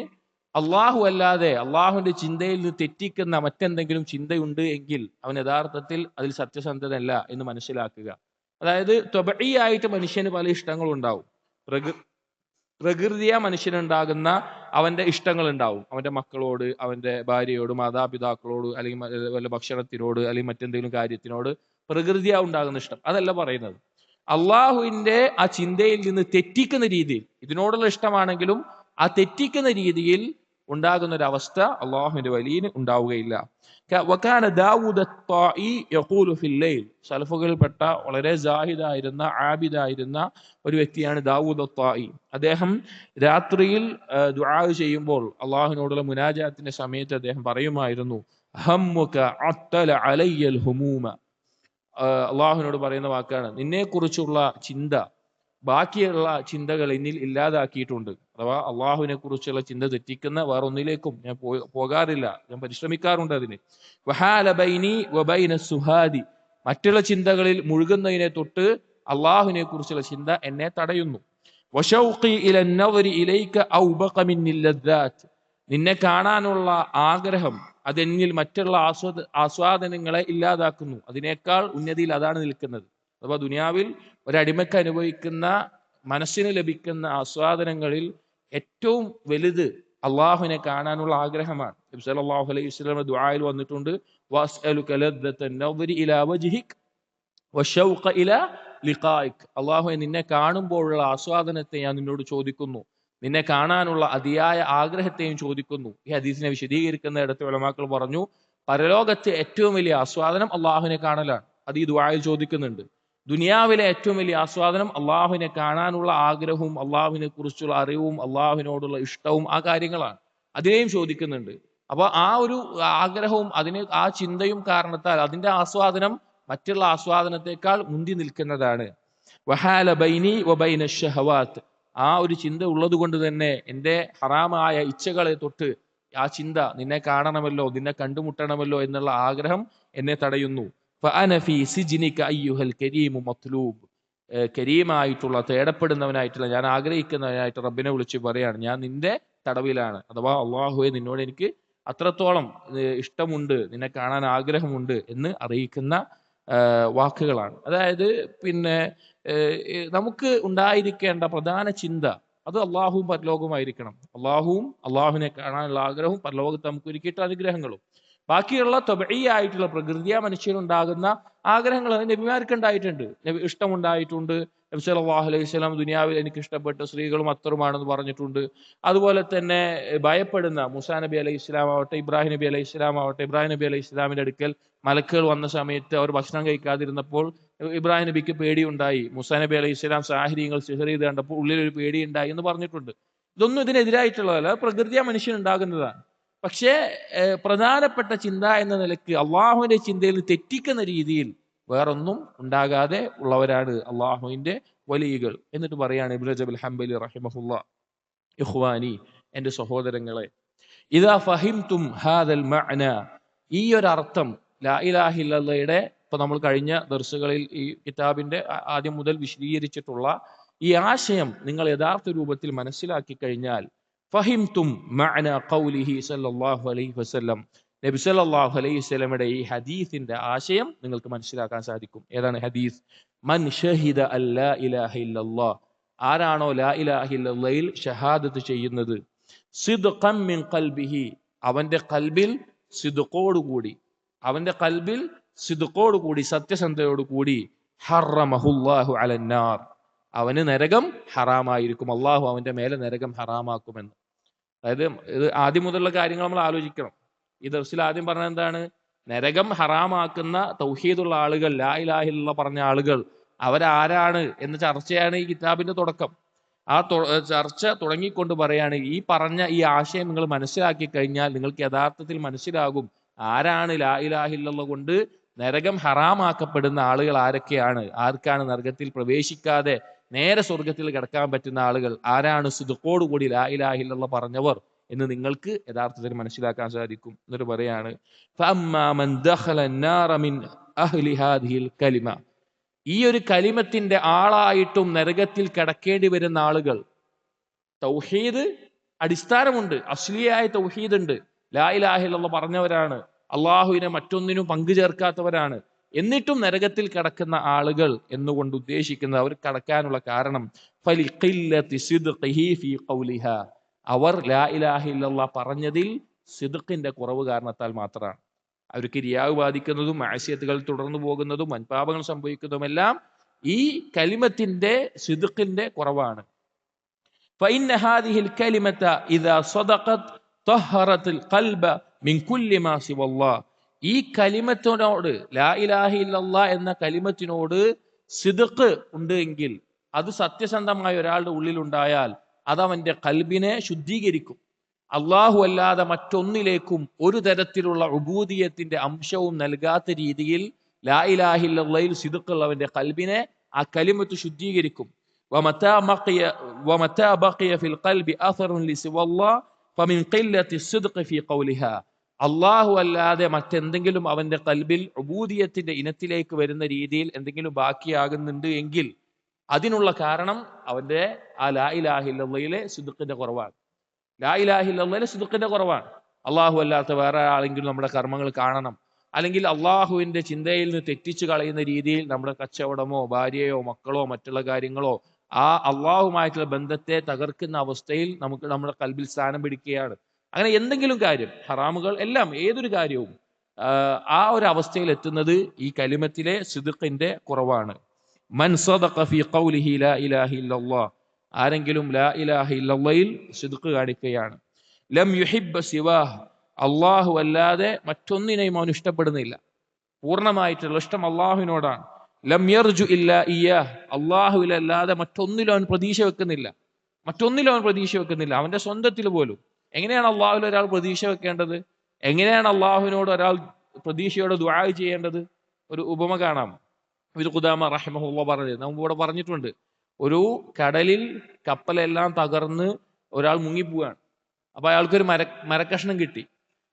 അള്ളാഹു അല്ലാതെ അള്ളാഹുവിന്റെ ചിന്തയിൽ നിന്ന് തെറ്റിക്കുന്ന മറ്റെന്തെങ്കിലും ചിന്തയുണ്ട് എങ്കിൽ അവൻ യഥാർത്ഥത്തിൽ അതിൽ സത്യസന്ധനല്ല എന്ന് മനസ്സിലാക്കുക. അതായത് ത്വബഈയായിട്ട് മനുഷ്യന് പല ഇഷ്ടങ്ങളും ഉണ്ടാവും. പ്രകൃതിയ മനുഷ്യനുണ്ടാകുന്ന അവന്റെ ഇഷ്ടങ്ങൾ ഉണ്ടാവും. അവന്റെ മക്കളോട്, അവന്റെ ഭാര്യയോട്, മാതാപിതാക്കളോട്, അല്ലെങ്കിൽ വല്ല ഭക്ഷണത്തിനോട്, അല്ലെങ്കിൽ മറ്റെന്തെങ്കിലും കാര്യത്തിനോട് പ്രകൃതിയാ ഉണ്ടാകുന്ന ഇഷ്ടം. അതല്ല പറയുന്നത്. അള്ളാഹുവിന്റെ ആ ചിന്തയിൽ നിന്ന് തെറ്റിക്കുന്ന രീതിയിൽ, ഇതിനോടുള്ള ഇഷ്ടമാണെങ്കിലും ആ തെറ്റിക്കുന്ന രീതിയിൽ ഉണ്ടാകുന്ന ഒരു അവസ്ഥ അള്ളാഹുവിന്റെ വലിയന് ഉണ്ടാവുകയില്ല. വകാന ദാവൂദ് അത്വാഇ യഖൂലു ഫിൽ ലൈൽ, സലഫുകളിൽപ്പെട്ട വളരെ സാഹിദായിരുന്ന, ആബിദായിരുന്ന ഒരു വ്യക്തിയാണ് ദാവൂദ് അത്വാഇ. അദ്ദേഹം രാത്രിയിൽ ദുആ ചെയ്യുമ്പോൾ, അള്ളാഹുവിനോടുള്ള മുനാജാത്തിന്റെ സമയത്ത് അദ്ദേഹം പറയുമായിരുന്നു, ഹമ്മുക അത്തല അലയ്യൽ ഹുമൂമ. അള്ളാഹുവിനോട് പറയുന്ന വാക്കാണ്, നിന്നെ കുറിച്ചുള്ള ചിന്ത, ബാക്കിയുള്ള ചിന്തകൾ എന്നിൽ ഇല്ലാതാക്കിയിട്ടുണ്ട്. അഥവാ അള്ളാഹുവിനെ കുറിച്ചുള്ള ചിന്ത തെറ്റിക്കുന്ന വേറൊന്നിലേക്കും ഞാൻ പോകാറില്ല, ഞാൻ പരിശ്രമിക്കാറുണ്ട് അതിന്. വഹാല ബൈനി വബൈന സുഹാദി, മറ്റുള്ള ചിന്തകളിൽ മുഴുകുന്നതിനെ തൊട്ട് അള്ളാഹുവിനെ കുറിച്ചുള്ള ചിന്ത എന്നെ തടയുന്നു. വശൗഖി ഇലൻ നദരി ഇലൈക ഔബഖ മിന്നിൽ ലദ്ദാത്ത്, നിന്നെ കാണാനുള്ള ആഗ്രഹം അതെന്നിൽ മറ്റുള്ള ആസ്വാദനങ്ങളെ ഇല്ലാതാക്കുന്നു. അതിനേക്കാൾ ഉന്നതിയിൽ അതാണ് നിൽക്കുന്നത്. അഥവാ ദുനിയാവിൽ ഒരടിമക്ക് അനുഭവിക്കുന്ന, മനസ്സിന് ലഭിക്കുന്ന ആസ്വാദനങ്ങളിൽ ഏറ്റവും വലുത് അള്ളാഹുവിനെ കാണാനുള്ള ആഗ്രഹമാണ്. നബി സല്ലല്ലാഹു അലൈഹി വസല്ലം ദുആയിൽ വന്നിട്ടുണ്ട്, വസ്അലുക ലദ്ദത്തൻ നദരി ഇലാ വജ്ഹിക് വശൗഖ ഇലാ ലിഖായിക്. അള്ളാഹുവെ, നിന്നെ കാണുമ്പോഴുള്ള ആസ്വാദനത്തെ ഞാൻ നിന്നോട് ചോദിക്കുന്നു, നിന്നെ കാണാനുള്ള അതിയായ ആഗ്രഹത്തെയും ചോദിക്കുന്നു. ഈ ഹദീസിനെ വിശദീകരിക്കുന്ന ഇടത്ത് ഉലമാക്കൾ പറഞ്ഞു, പരലോകത്തെ ഏറ്റവും വലിയ ആസ്വാദനം അള്ളാഹുവിനെ കാണലാണ്. അത് ഈ ദുആയിൽ ചോദിക്കുന്നുണ്ട്. ദുനിയാവിലെ ഏറ്റവും വലിയ ആസ്വാദനം അള്ളാഹുവിനെ കാണാനുള്ള ആഗ്രഹവും അള്ളാഹുവിനെ കുറിച്ചുള്ള അറിവും അള്ളാഹുവിനോടുള്ള ഇഷ്ടവും ആ കാര്യങ്ങളാണ്. അതിനെയും ചോദിക്കുന്നുണ്ട്. അപ്പൊ ആ ഒരു ആഗ്രഹവും ആ ചിന്തയും കാരണത്താൽ അതിന്റെ ആസ്വാദനം മറ്റുള്ള ആസ്വാദനത്തെക്കാൾ മുന്തി നിൽക്കുന്നതാണ്. വഹാല ബൈനി വബൈന ശഹവാത്ത്, ആ ഒരു ചിന്ത ഉള്ളത് കൊണ്ട് തന്നെ എൻ്റെ ഹറാമായ ഇച്ഛകളെ തൊട്ട് ആ ചിന്ത, നിന്നെ കാണണമല്ലോ, നിന്നെ കണ്ടുമുട്ടണമല്ലോ എന്നുള്ള ആഗ്രഹം എന്നെ തടയുന്നു. ഫഅന ഫീ സിജ്നിക അയ്യുഹൽ കരീമു മത്ലൂബ്, കരീമായിട്ടുള്ള, തേടപ്പെടുന്നവനായിട്ടുള്ള, ഞാൻ ആഗ്രഹിക്കുന്നവനായിട്ട് റബ്ബിനെ വിളിച്ച് പറയാണ്, ഞാൻ നിന്റെ തടവിലാണ്. അഥവാ അള്ളാഹുവെ, നിന്നോട് എനിക്ക് അത്രത്തോളം ഇഷ്ടമുണ്ട്, നിന്നെ കാണാൻ ആഗ്രഹമുണ്ട് എന്ന് അറിയിക്കുന്ന വാക്കുകളാണ്. അതായത് പിന്നെ നമുക്ക് ഉണ്ടായിരിക്കേണ്ട പ്രധാന ചിന്ത അത് അള്ളാഹുവും പരലോകവുമായിരിക്കണം. അള്ളാഹുവിനെ കാണാനുള്ള ആഗ്രഹവും പരലോകത്ത് നമുക്ക് ഒരുക്കിയിട്ട് അനുഗ്രഹങ്ങളും. ബാക്കിയുള്ള ത്വബഈയായിട്ടുള്ള പ്രകൃതിയ മനുഷ്യനുണ്ടാകുന്ന ആഗ്രഹങ്ങൾ നബിമാർക്ക് ഉണ്ടായിട്ടുണ്ട്, ഇഷ്ടമുണ്ടായിട്ടുണ്ട്. നബി സല്ലല്ലാഹു അലൈഹി വസല്ലം ദുനിയാവിൽ എനിക്ക് ഇഷ്ടപ്പെട്ട സ്ത്രീകളും അത്തറുമാണെന്ന് പറഞ്ഞിട്ടുണ്ട്. അതുപോലെ തന്നെ ഭയപ്പെടുന്ന മൂസാ നബി അലൈഹി ഇസ്ലാം ആവട്ടെ, ഇബ്രാഹിം നബി അലൈഹി ഇസ്ലാം ആവട്ടെ, ഇബ്രാഹിം നബി അലൈഹി ഇസ്ലാമിന്റെ അടുക്കൽ മലക്കുകൾ വന്ന സമയത്ത് അവർ ഭക്ഷണം കഴിക്കാതിരുന്നപ്പോൾ ഇബ്രാഹിം നബിക്ക് പേടിയുണ്ടായി. മൂസാ നബി അലൈഹി ഇസ്ലാം സാഹചര്യങ്ങൾ സിഹർ ചെയ്ത് കണ്ടപ്പോൾ ഉള്ളിലൊരു പേടിയുണ്ടായി എന്ന് പറഞ്ഞിട്ടുണ്ട്. ഇതൊന്നും ഇതിനെതിരായിട്ടുള്ളതല്ല, പ്രകൃതിയ മനുഷ്യൻ ഉണ്ടാകുന്നതാണ്. പക്ഷേ പ്രധാനപ്പെട്ട ചിന്ത എന്ന നിലക്ക് അള്ളാഹുവിന്റെ ചിന്തയിൽ തെറ്റിക്കുന്ന രീതിയിൽ വേറൊന്നും ഉണ്ടാകാതെ ഉള്ളവരാണ് അള്ളാഹുവിന്റെ വലിയകൾ. എന്നിട്ട് പറയാണ് ഇബ്നു റജബ് അൽ ഹംബലി റഹിമഹുല്ലാ, ഇഖ്വാനി, എന്റെ സഹോദരങ്ങളെ, ഇദാ ഫഹിംതും ഹാദൽ മഅന, ഈ ഒരു അർത്ഥം ലാ ഇലാഹ ഇല്ലല്ലാഹയുടെ, ഇപ്പൊ നമ്മൾ കഴിഞ്ഞ ദർസുകളിൽ ഈ കിതാബിന്റെ ആദ്യം മുതൽ വിശദീകരിച്ചിട്ടുള്ള ഈ ആശയം നിങ്ങൾ യഥാർത്ഥ രൂപത്തിൽ മനസ്സിലാക്കി കഴിഞ്ഞാൽ, ഫഹിംതും മഅന ഖൗലിഹി സല്ലല്ലാഹു അലൈഹി വസല്ലം, നബി സല്ലല്ലാഹു അലൈഹി വസല്ലമയുടെ ഈ ഹദീസിന്റെ ആശയം നിങ്ങൾക്ക് മനസ്സിലാക്കാൻ സാധിക്കും. ഏതാണ് ഹദീസ്? മൻ ഷഹിദ അല്ലാ ഇലാഹ ഇല്ലല്ലാഹ്, ആരാണോ ലാ ഇലാഹ ഇല്ലല്ലാഹയിൽ ഷഹാദത്ത് ചെയ്യുന്നത്, സിദ്ഖൻ മിൻ ഖൽബിഹി, അവന്റെ കൽബിൽ സിദ്ഖോടുകൂടി, അവന്റെ കൽബിൽ സിദ്ഖോടുകൂടി, സത്യസന്ധതയോടുകൂടി, ഹറമഹുല്ലാഹു അലന്നാർ, അവന് നരകം ഹറാമായിരിക്കും, അള്ളാഹു അവന്റെ മേലെ നരകം ഹറാമാക്കുമെന്ന്. അതായത് ഇത് ആദ്യം മുതലുള്ള കാര്യങ്ങൾ നമ്മൾ ആലോചിക്കണം. ഈ ദർസിൽ ആദ്യം പറഞ്ഞ എന്താണ്? നരകം ഹറാമാക്കുന്ന തൗഹീദുള്ള ആളുകൾ, ലാ ഇലാഹ ഇല്ലല്ലാഹ് പറഞ്ഞ ആളുകൾ അവരാരാണ് എന്ന ചർച്ചയാണ് ഈ കിതാബിന്റെ തുടക്കം. ആ ചർച്ച തുടങ്ങിക്കൊണ്ട് പറയാണ്, ഈ പറഞ്ഞ ഈ ആശയം നിങ്ങൾ മനസ്സിലാക്കി കഴിഞ്ഞാൽ നിങ്ങൾക്ക് യഥാർത്ഥത്തിൽ മനസ്സിലാകും ആരാണ് ലാ ഇലാഹ ഇല്ലല്ലാഹ് കൊണ്ട് നരകം ഹറാമാക്കപ്പെടുന്ന ആളുകൾ ആരൊക്കെയാണ്, ആർക്കാണ് നരകത്തിൽ പ്രവേശിക്കാതെ നേരെ സ്വർഗത്തിൽ കിടക്കാൻ പറ്റുന്ന ആളുകൾ ആരാണ്, സിദ്ഖോടുകൂടി ലാ ഇലാഹ ഇല്ലല്ലാഹ് പറഞ്ഞവർ എന്ന് നിങ്ങൾക്ക് യഥാർത്ഥത്തിൽ മനസ്സിലാക്കാൻ സാധിക്കും. എന്നിട്ട് പറയാണ്, ഫഅമ്മാ മൻ ദഖല അന്നാറ മിൻ അഹ്ലി ഹാദിഹിൽ കലിമ, ഈ ഒരു കലിമത്തിന്റെ ആളായിട്ടും നരകത്തിൽ കിടക്കേണ്ടി വരുന്ന ആളുകൾ, തൗഹീദ് അടിസ്ഥാനമുണ്ട്, അസ്ലിയായ തൗഹീദ് ഉണ്ട്, ലാ ഇലാഹ ഇല്ലല്ലാഹ് പറഞ്ഞവരാണ്, അള്ളാഹുവിനെ മറ്റൊന്നിനും പങ്കു ചേർക്കാത്തവരാണ്, എന്നിട്ടും നരകത്തിൽ കിടക്കുന്ന ആളുകൾ എന്നുകൊണ്ട് ഉദ്ദേശിക്കുന്നത്, അവർ കടക്കാനുള്ള കാരണം ഫലിഖില്ലത്തി സിദ്ഖിഹി ഫീ ഖൗലിഹാ, അവർ ലാ ഇലാഹ ഇല്ലല്ലാഹ് പറഞ്ഞതിൽ സിദ്ഖിന്റെ കുറവ് കാരണത്താൽ മാത്രമാണ്. അവർക്ക് റിയാവ് ബാധിക്കുന്നതും മാസിയത്തുകൾ തുടർന്നു പോകുന്നതും വൻപാപങ്ങൾ സംഭവിക്കുന്നതുമെല്ലാം ഈ കലിമത്തിന്റെ സിദ്ഖിന്റെ കുറവാണ്. ഫഇന്ന ഹാദിഹിൽ കലിമത ഇദാ സദഖത് തഹറത്തുൽ ഖൽബ മിൻ കുല്ലി മാ സിവല്ലാഹ്, ഈ കലിമത്തിനോട്, ലാ ഇലാഹ ഇല്ലല്ലാഹ് എന്ന കലിമത്തിനോട് സിദ്ഖ് ഉണ്ട് എങ്കിൽ, അത് സത്യസന്ധമായ ഒരാളുടെ ഉള്ളിലുണ്ടായാൽ അത് അവന്റെ ഖൽബിനെ ശുദ്ധീകരിക്കും. അള്ളാഹു അല്ലാതെ മറ്റൊന്നിലേക്കും ഒരു തരത്തിലുള്ള ഉബൂദിയത്തിന്റെ അംശവും നൽകാത്ത രീതിയിൽ ലാ ഇലാഹ ഇല്ലല്ലാഹയിൽ സിദ്ഖുള്ളവന്റെ ഖൽബിനെ ആ കലിമത്ത് ശുദ്ധീകരിക്കും. വമതാ ബഖിയ ഫിൽ ഖൽബി അഥറുൻ ലിസിവല്ലാഹ് ഫമിൻ ഖില്ലത്തി സിദ്ഖി ഫീ ഖൗലിഹാ, അള്ളാഹു അല്ലാതെ മറ്റെന്തെങ്കിലും അവന്റെ ഖൽബിൽ ഉബൂദിയത്തിന്റെ ഇനത്തിലേക്ക് വരുന്ന രീതിയിൽ എന്തെങ്കിലും ബാക്കിയാകുന്നുണ്ട് എങ്കിൽ അതിനുള്ള കാരണം അവന്റെ ആ ലാ ഇലാഹ ഇല്ലല്ലാഹയിലെ സിദ്ഖിന്റെ കുറവാണ്. ലാ ഇലാഹ ഇല്ലല്ലാഹയിലെ സിദ്ഖിന്റെ കുറവാണ്. അള്ളാഹു അല്ലാത്ത വേറെ ആളെങ്കിലും നമ്മുടെ കർമ്മങ്ങൾ കാണണം, അല്ലെങ്കിൽ അള്ളാഹുവിന്റെ ചിന്തയിൽ നിന്ന് തെറ്റിച്ചു കളയുന്ന രീതിയിൽ നമ്മുടെ കച്ചവടമോ ഭാര്യയോ മക്കളോ മറ്റുള്ള കാര്യങ്ങളോ ആ അള്ളാഹുമായിട്ടുള്ള ബന്ധത്തെ തകർക്കുന്ന അവസ്ഥയിൽ നമുക്ക് നമ്മുടെ കൽബിൽ സ്ഥാനം പിടിക്കുകയാണ്. അങ്ങനെ എന്തെങ്കിലും കാര്യം, ഹറാമുകൾ എല്ലാം, ഏതൊരു കാര്യവും ആ ഒരു അവസ്ഥയിൽ എത്തുന്നത് ഈ കലിമത്തിലെ സിദ്ഖിന്റെ കുറവാണ്. മൻ സദഖ ഫീ ഖൗലിഹി ലാ ഇലാഹ ഇല്ലല്ലാഹ്, ആരെങ്കിലും ലാ ഇലാഹ ഇല്ലല്ലാഹയിൽ സിദ്ഖ് കാണിക്കുകയാണ്, ലം യുഹിബ്ബ സിവാഹ്, അള്ളാഹു അല്ലാതെ മറ്റൊന്നിനെയും അവൻ ഇഷ്ടപ്പെടുന്നില്ല, പൂർണ്ണമായിട്ടുള്ള ഇഷ്ടം അള്ളാഹുവിനോടാണ്. ലം യർജു ഇല്ലാ ഇയ്യാഹ്, അള്ളാഹുവിലല്ലാതെ മറ്റൊന്നിലും അവൻ പ്രതീക്ഷ വെക്കുന്നില്ല, അവന്റെ സ്വന്തത്തിൽ പോലും. എങ്ങനെയാണ് അള്ളാഹുവിൽ ഒരാൾ പ്രതീക്ഷ വെക്കേണ്ടത്? എങ്ങനെയാണ് അള്ളാഹുവിനോട് ഒരാൾ പ്രതീക്ഷയോടെ ദുആ ചെയ്യേണ്ടത്? ഒരു ഉപമ കാണാം. ഇബ്നു ഖുദാമ റഹിമഹുല്ലാഹ് പറഞ്ഞത് നമ്മൾ ഇവിടെ പറഞ്ഞിട്ടുണ്ട്. ഒരു കടലിൽ കപ്പലെല്ലാം തകർന്ന് ഒരാൾ മുങ്ങിപ്പോവാണ്. അപ്പൊ അയാൾക്കൊരു മരക്കഷ്ണം കിട്ടി.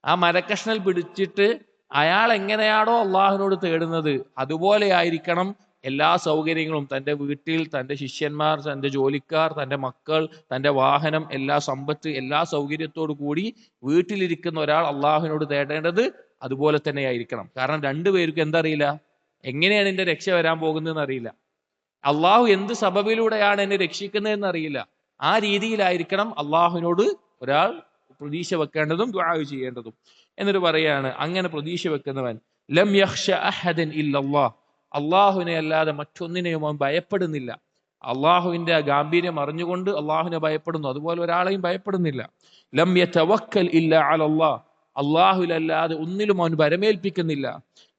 ആ മരക്കഷ്ണൽ പിടിച്ചിട്ട് അയാൾ എങ്ങനെയാണോ അള്ളാഹുവിനോട് തേടുന്നത് അതുപോലെ ആയിരിക്കണം എല്ലാ സൗകര്യങ്ങളും, തൻ്റെ വീട്ടിൽ തൻ്റെ ശിഷ്യന്മാർ, തൻ്റെ ജോലിക്കാർ, തൻ്റെ മക്കൾ, തൻ്റെ വാഹനം, എല്ലാ സമ്പത്ത്, എല്ലാ സൗകര്യത്തോടു കൂടി വീട്ടിലിരിക്കുന്ന ഒരാൾ അള്ളാഹുവിനോട് തേടേണ്ടത് അതുപോലെ തന്നെ ആയിരിക്കണം. കാരണം രണ്ടുപേർക്കും എന്തറിയില്ല, എങ്ങനെയാണ് എന്റെ രക്ഷ വരാൻ പോകുന്നതെന്ന് അറിയില്ല, അള്ളാഹു എന്ത് സബബിലൂടെയാണ് എന്നെ രക്ഷിക്കുന്നതെന്ന് അറിയില്ല. ആ രീതിയിലായിരിക്കണം അള്ളാഹുവിനോട് ഒരാൾ പ്രതീക്ഷ വെക്കേണ്ടതും ദുആ ചെയ്യേണ്ടതും. എന്നിട്ട് പറയാണ്, അങ്ങനെ പ്രതീക്ഷ വെക്കുന്നവൻ ലം യഖ്ശ അഹദൻ ഇല്ലല്ലാഹ്, അള്ളാഹുവിനെ അല്ലാതെ മറ്റൊന്നിനെയും അവൻ ഭയപ്പെടുന്നില്ല. അള്ളാഹുവിന്റെ ഗാംഭീര്യം അറിഞ്ഞുകൊണ്ട് അള്ളാഹുവിനെ ഭയപ്പെടുന്നു, അതുപോലെ ഒരാളെയും ഭയപ്പെടുന്നില്ല. ലം യതവക്കൽ ഇല്ലാ അലല്ലാഹ്, അള്ളാഹുവിലല്ലാതെ ഒന്നിലും അവൻ ഭരമേൽപ്പിക്കുന്നില്ല.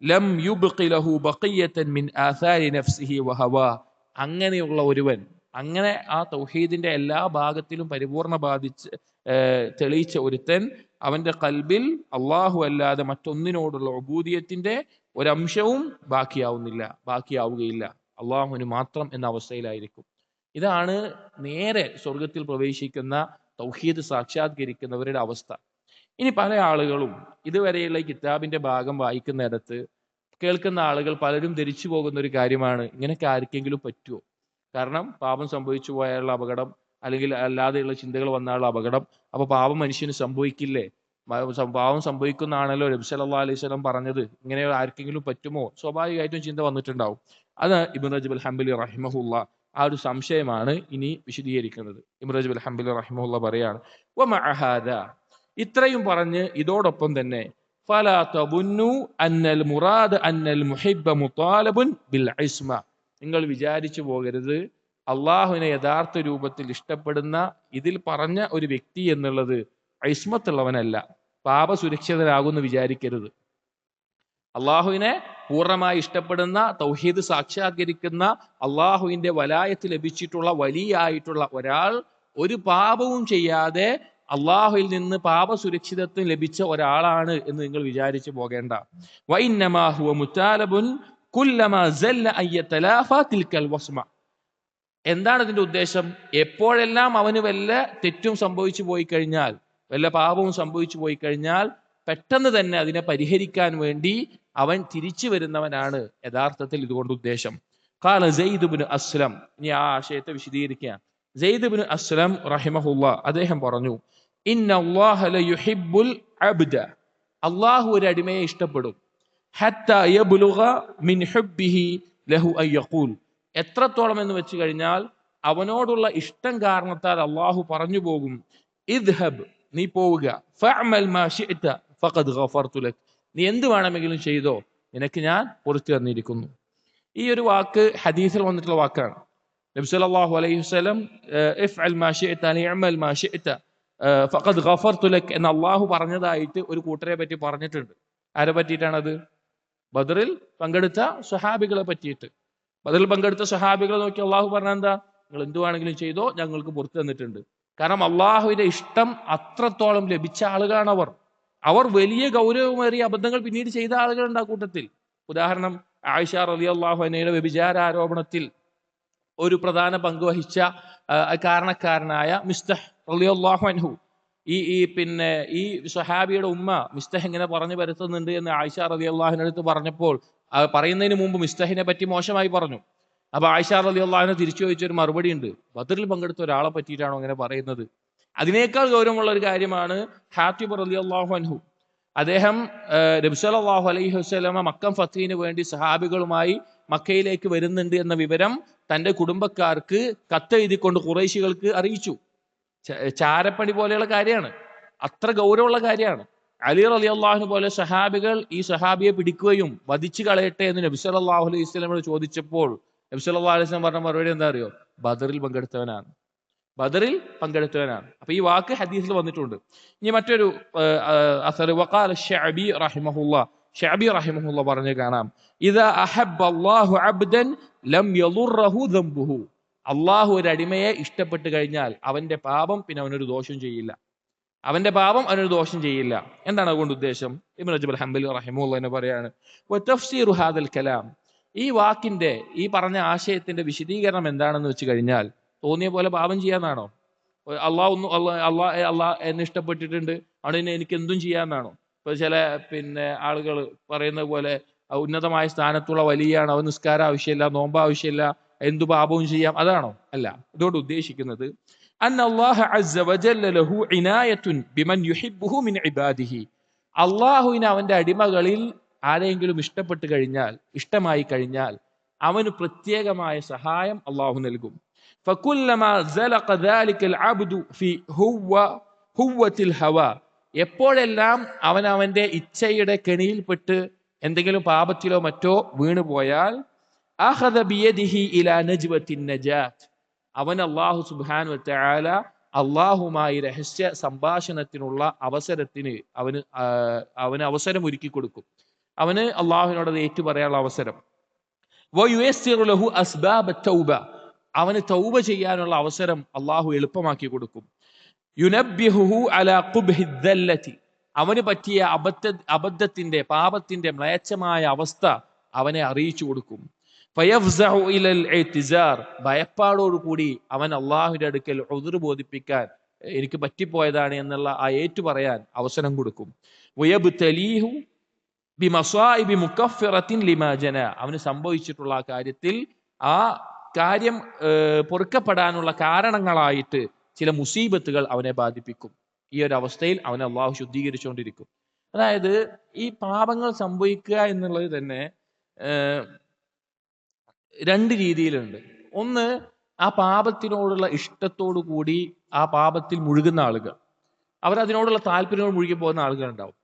ലം യുബ്ഖി ലഹു ബഖിയതൻ മിൻ ആസാരി നഫ്സിഹി വഹവാ, അങ്ങനെയുള്ള ഒരുവൻ, അങ്ങനെ ആ തൗഹീദിന്റെ എല്ലാ ഭാഗത്തിലും പരിപൂർണ ബാധിച്ച് തെളിയിച്ച ഒരുത്തൻ, അവന്റെ കൽബിൽ അള്ളാഹു അല്ലാതെ മറ്റൊന്നിനോടുള്ള ഉബൂദിയത്തിന്റെ ഒരംശവും ബാക്കിയാവുകയില്ല. അള്ളാഹുവിന് മാത്രം എന്ന അവസ്ഥയിലായിരിക്കും. ഇതാണ് നേരെ സ്വർഗത്തിൽ പ്രവേശിക്കുന്ന തൗഹീദ് സാക്ഷാത്കരിക്കുന്നവരുടെ അവസ്ഥ. ഇനി പല ആളുകളും ഇതുവരെയുള്ള ഈ കിതാബിന്റെ ഭാഗം വായിക്കുന്നിടത്ത് കേൾക്കുന്ന ആളുകൾ പലരും ധരിച്ചു പോകുന്ന ഒരു കാര്യമാണ്, ഇങ്ങനെയൊക്കെ ആർക്കെങ്കിലും പറ്റുമോ? കാരണം പാപം സംഭവിച്ചു പോയാലുള്ള അപകടം, അല്ലെങ്കിൽ അല്ലാതെയുള്ള ചിന്തകൾ വന്നാലുള്ള അപകടം, അപ്പൊ പാപം മനുഷ്യന് സംഭവിക്കില്ലേ? പാവം സംഭവിക്കുന്നതാണല്ലോ നബി സല്ലല്ലാഹു അലൈഹി വസല്ലം പറഞ്ഞത്, ഇങ്ങനെ ആർക്കെങ്കിലും പറ്റുമോ? സ്വാഭാവികമായിട്ടും ചിന്ത വന്നിട്ടുണ്ടാവും. അത് ഇബ്നു റജബ് അൽ ഹംബലി റഹിമഹുല്ല ആ ഒരു സംശയമാണ് ഇനി വിശദീകരിക്കുന്നത്. ഇബ്നു റജബ് അൽ ഹംബലി റഹിമഹുല്ല പറയാണ്, വമഅ ഹാദാ, ഇത്രയും പറഞ്ഞ് ഇതോടൊപ്പം തന്നെ ഫലാ തബുന്നു അന്നൽ മുറാദ് അന്നൽ മുഹിബ്ബ മുതാലബുൻ ബിൽ ഇസ്മ, നിങ്ങൾ വിചാരിച്ചു പോകരുത് അള്ളാഹുവിനെ യഥാർത്ഥ രൂപത്തിൽ ഇഷ്ടപ്പെടുന്ന ഇതിൽ പറഞ്ഞ ഒരു വ്യക്തി എന്നുള്ളത് ഇസ്മത്തുള്ളവനല്ല, പാപസുരക്ഷിതനാകുമെന്ന് വിചാരിക്കരുത്. അള്ളാഹുവിനെ പൂർണ്ണമായി ഇഷ്ടപ്പെടുന്ന, തൗഹീദ് സാക്ഷാത്കരിക്കുന്ന, അള്ളാഹുവിന്റെ വലായത്ത് ലഭിച്ചിട്ടുള്ള വലിയായിട്ടുള്ള ഒരാൾ ഒരു പാപവും ചെയ്യാതെ അള്ളാഹുവിൽ നിന്ന് പാപസുരക്ഷിതത്വം ലഭിച്ച ഒരാളാണ് എന്ന് നിങ്ങൾ വിചാരിച്ചു പോകേണ്ട. വഇന്നമാ ഹുവ മുതാലബുൻ കുല്ലമാ സല്ല അയ്യതലാഫ തിൽക്കൽ വസ്മ, എന്താണ് ഇതിന്റെ ഉദ്ദേശം? എപ്പോഴെല്ലാം അവന് വല്ല തെറ്റും സംഭവിച്ചു പോയി കഴിഞ്ഞാൽ, വല്ല പാപവും സംഭവിച്ചു പോയി കഴിഞ്ഞാൽ പെട്ടെന്ന് തന്നെ അതിനെ പരിഹരിക്കാൻ വേണ്ടി അവൻ തിരിച്ചു വരുന്നവനാണ് യഥാർത്ഥത്തിൽ ഇതുകൊണ്ട് ഉദ്ദേശം. ഖാല സയ്യിദ് ഇബ്നു അസ്ലം, ഇനി ആ ആശയത്തെ വിശദീകരിക്കുക. സയ്യിദ് ഇബ്നു അസ്ലം റഹിമഹുല്ലാ അദ്ദേഹം പറഞ്ഞു, ഇന്നല്ലാഹ ലയുഹിബ്ബുൽ അബ്ദ, അല്ലാഹു ഒരു അടിമയെ ഇഷ്ടപ്പെടും. ഹത്താ യബ്ലുഗ മിൻ ഹുബ്ബിഹി ലഹു അൻ യഖൂൽ, എത്രത്തോളം എന്ന് വെച്ച് കഴിഞ്ഞാൽ അവനോടുള്ള ഇഷ്ടം കാരണത്താൽ അള്ളാഹു പറഞ്ഞു പോകും, ഇദ്ഹബ്, നീ പോവുക, ഫഅമൽ മാ ശിഅത ഫഖദ് ഗഫർതു ലക്, നീ എന്ത് വേണമെങ്കിലും ചെയ്തോ, നിനക്ക് ഞാൻ പുറത്തു തന്നിരിക്കുന്നു. ഈ ഒരു വാക്ക് ഹദീസിൽ വന്നിട്ടുള്ള വാക്കാണ്. നബി സല്ലല്ലാഹു അലൈഹി വസല്ലം ഇഫ്അൽ മാ ശിഅത അനിഅമൽ മാ ശിഅത ഫഖദ് ഗഫർതു ലക് എന്ന് അള്ളാഹു പറഞ്ഞതായിട്ട് ഒരു കൂട്ടരെ പറ്റി പറഞ്ഞിട്ടുണ്ട്. ആരെ പറ്റിയിട്ടാണത്? ബദറിൽ പങ്കെടുത്ത സ്വഹാബികളെ പറ്റിയിട്ട്. ബദറിൽ പങ്കെടുത്ത സ്വഹാബികളെ നോക്കി അള്ളാഹു പറഞ്ഞ എന്താ? നിങ്ങൾ എന്ത് വേണമെങ്കിലും ചെയ്തോ, ഞങ്ങൾക്ക് പുറത്തു തന്നിട്ടുണ്ട്. കാരണം അള്ളാഹുവിന്റെ ഇഷ്ടം അത്രത്തോളം ലഭിച്ച ആളുകളാണ് അവർ. അവർ വലിയ ഗൗരവമേറിയ അബദ്ധങ്ങൾ പിന്നീട് ചെയ്ത ആളുകളുണ്ട് ആ കൂട്ടത്തിൽ. ഉദാഹരണം, ആയിഷ റളിയല്ലാഹു അൻഹയുടെ വ്യഭിചാര ആരോപണത്തിൽ ഒരു പ്രധാന പങ്ക് വഹിച്ച കാരണക്കാരനായ മിസ്തഹ് റളിയല്ലാഹു അൻഹു, ഈ സ്വഹാബിയുടെ ഉമ്മ മിസ്തഹ് ഇങ്ങനെ പറഞ്ഞു വരുത്തുന്നുണ്ട് എന്ന് ആയിഷ റളിയല്ലാഹുവിന്റെ അടുത്ത് പറഞ്ഞപ്പോൾ, പറയുന്നതിന് മുമ്പ് മിസ്തഹിനെ പറ്റി മോശമായി പറഞ്ഞു. അപ്പൊ ആയിഷ റളിയല്ലാഹു തിരിച്ചു ചോദിച്ചൊരു മറുപടി ഉണ്ട്, ബദറിൽ പങ്കെടുത്ത ഒരാളെ പറ്റിയിട്ടാണോ അങ്ങനെ പറയുന്നത്? അതിനേക്കാൾ ഗൗരവമുള്ള ഒരു കാര്യമാണ് ഹാത്തിബ് റളിയല്ലാഹു അൻഹു. അദ്ദേഹം നബി സല്ലല്ലാഹു അലൈഹി വസല്ലമ മക്കം ഫത്തഹിന് വേണ്ടി സഹാബികളുമായി മക്കയിലേക്ക് വരുന്നുണ്ട് എന്ന വിവരം തന്റെ കുടുംബക്കാർക്ക് കത്തെഴുതിക്കൊണ്ട് ഖുറൈശികൾക്ക് അറിയിച്ചു. ചാരപ്പണി പോലെയുള്ള കാര്യമാണ്, അത്ര ഗൗരവമുള്ള കാര്യമാണ്. അലി റളിയല്ലാഹു പോലെ സഹാബികൾ ഈ സഹാബിയെ പിടിക്കുകയും വധിച്ചു കളയട്ടെ എന്ന് നബി സല്ലല്ലാഹു അലൈഹി വസല്ലമയോട് ചോദിച്ചപ്പോൾ നബി സല്ലല്ലാഹു അലൈഹി വസല്ലം പറഞ്ഞ മറുപടി എന്താ അറിയോ? ബദറിൽ പങ്കെടുത്തവനാണ്. അപ്പൊ ഈ വാക്ക് ഹദീസിൽ വന്നിട്ടുണ്ട്. ഇനി മറ്റൊരു അസർ, വഖാല ശഅബി റഹിമഹുല്ലാ പറഞ്ഞു കാണാം, ഇദാ അഹബ്ബ അല്ലാഹു അബ്ദൻ ലം യളുറഹു ദംബുഹു, അള്ളാഹു ഒരു അടിമയെ ഇഷ്ടപ്പെട്ട് കഴിഞ്ഞാൽ അവന്റെ പാപം പിന്നെ അവനൊരു ദോഷം ചെയ്യില്ല. എന്താണ് അതുകൊണ്ട് ഉദ്ദേശം? ഇബ്നു റജബ് അൽ ഹംബലി റഹിമഹുല്ലാ എന്ന് പറയാണ്, വതഫ്സീറു ഹാദൽ കലാം, ഈ വാക്കിന്റെ, ഈ പറഞ്ഞ ആശയത്തിന്റെ വിശദീകരണം എന്താണെന്ന് വെച്ച് കഴിഞ്ഞാൽ, തോന്നിയ പോലെ പാപം ചെയ്യാന്നാണോ? അള്ളാഹ് എന്നെ ഇഷ്ടപ്പെട്ടിട്ടുണ്ട്, അവിടെ എനിക്ക് എന്തും ചെയ്യാമെന്നാണോ? ഇപ്പൊ ചില ആളുകൾ പറയുന്ന പോലെ ഉന്നതമായ സ്ഥാനത്തുള്ള വലിയാണ്, അവൻ നിസ്കാരം ആവശ്യമില്ല, നോമ്പ് ആവശ്യമില്ല, എന്തു പാപവും ചെയ്യാം, അതാണോ? അല്ല. ഇതോട് ഉദ്ദേശിക്കുന്നത് അള്ളാഹുവിന് അവന്റെ അടിമകളിൽ ആരെങ്കിലും ഇഷ്ടമായി കഴിഞ്ഞാൽ അവന് പ്രത്യേകമായ സഹായം അള്ളാഹു നൽകും. فكلما زلق ذلك العبد في هوة الهوى, എപ്പോഴെല്ലാം അവൻ അവന്റെ ഇച്ഛയുടെ കെണിയിൽപ്പെട്ട് എന്തെങ്കിലും പാപത്തിലോ മറ്റോ വീണുപോയാൽ അഖദ ബിയദിഹി ഇലാ നജ്വത്തിൻ നജാത്ത്, അവൻ അല്ലാഹു സുബ്ഹാനഹു വ തആല അള്ളാഹുമായി രഹസ്യ സംഭാഷണത്തിനുള്ള അവസരത്തിന് അവന് അവസരം ഒരുക്കി കൊടുക്കും. അവന് അള്ളാഹുവിനോട് അത് ഏറ്റു പറയാനുള്ള അവസരം. വയുയസ്സിറു ലഹു അസ്ബാബ തൗബ, അവന് തൗബ ചെയ്യാനുള്ള അവസരം അള്ളാഹു എളുപ്പമാക്കി കൊടുക്കും. യുനബ്ബിഹുഹു അലാ ഖുബ്ഹി ദല്ലതി, അവന് പറ്റിയ അബദ്ധത്തിന്റെ പാപത്തിന്റെ മ്ലേച്ഛമായ അവസ്ഥ അവനെ അറിയിച്ചു കൊടുക്കും. ഫയഫ്സഉ ഇലൽ ഇഅ്തിസാർ, ഭയപ്പാടോടുകൂടി അവൻ അള്ളാഹുവിന്റെ അടുക്കൽ ഉദ്ർ ബോധിപ്പിക്കാൻ എനിക്ക് പറ്റിപ്പോയതാണ് എന്നുള്ള ആ ഏറ്റു പറയാൻ അവസരം കൊടുക്കും. വയബ്തലീഹു ബിമസാഇബി മുകഫിറത്തിൻ ലിമാ ജന, അവന് സംഭവിച്ചിട്ടുള്ള ആ കാര്യത്തിൽ ആ കാര്യം പൊറുക്കപ്പെടാനുള്ള കാരണങ്ങളായിട്ട് ചില മുസീബത്തുകൾ അവനെ ബാധിപ്പിക്കും. ഈ ഒരു അവസ്ഥയിൽ അവനെ അള്ളാഹു ശുദ്ധീകരിച്ചുകൊണ്ടിരിക്കും. അതായത് ഈ പാപങ്ങൾ സംഭവിക്കുക എന്നുള്ളത് തന്നെ രണ്ട് രീതിയിലുണ്ട്. ഒന്ന്, ആ പാപത്തിനോടുള്ള ഇഷ്ടത്തോടു കൂടി ആ പാപത്തിൽ മുഴുകുന്ന ആളുകൾ, അവരതിനോടുള്ള താല്പര്യങ്ങൾ മുഴുകി പോകുന്ന ആളുകളുണ്ടാവും.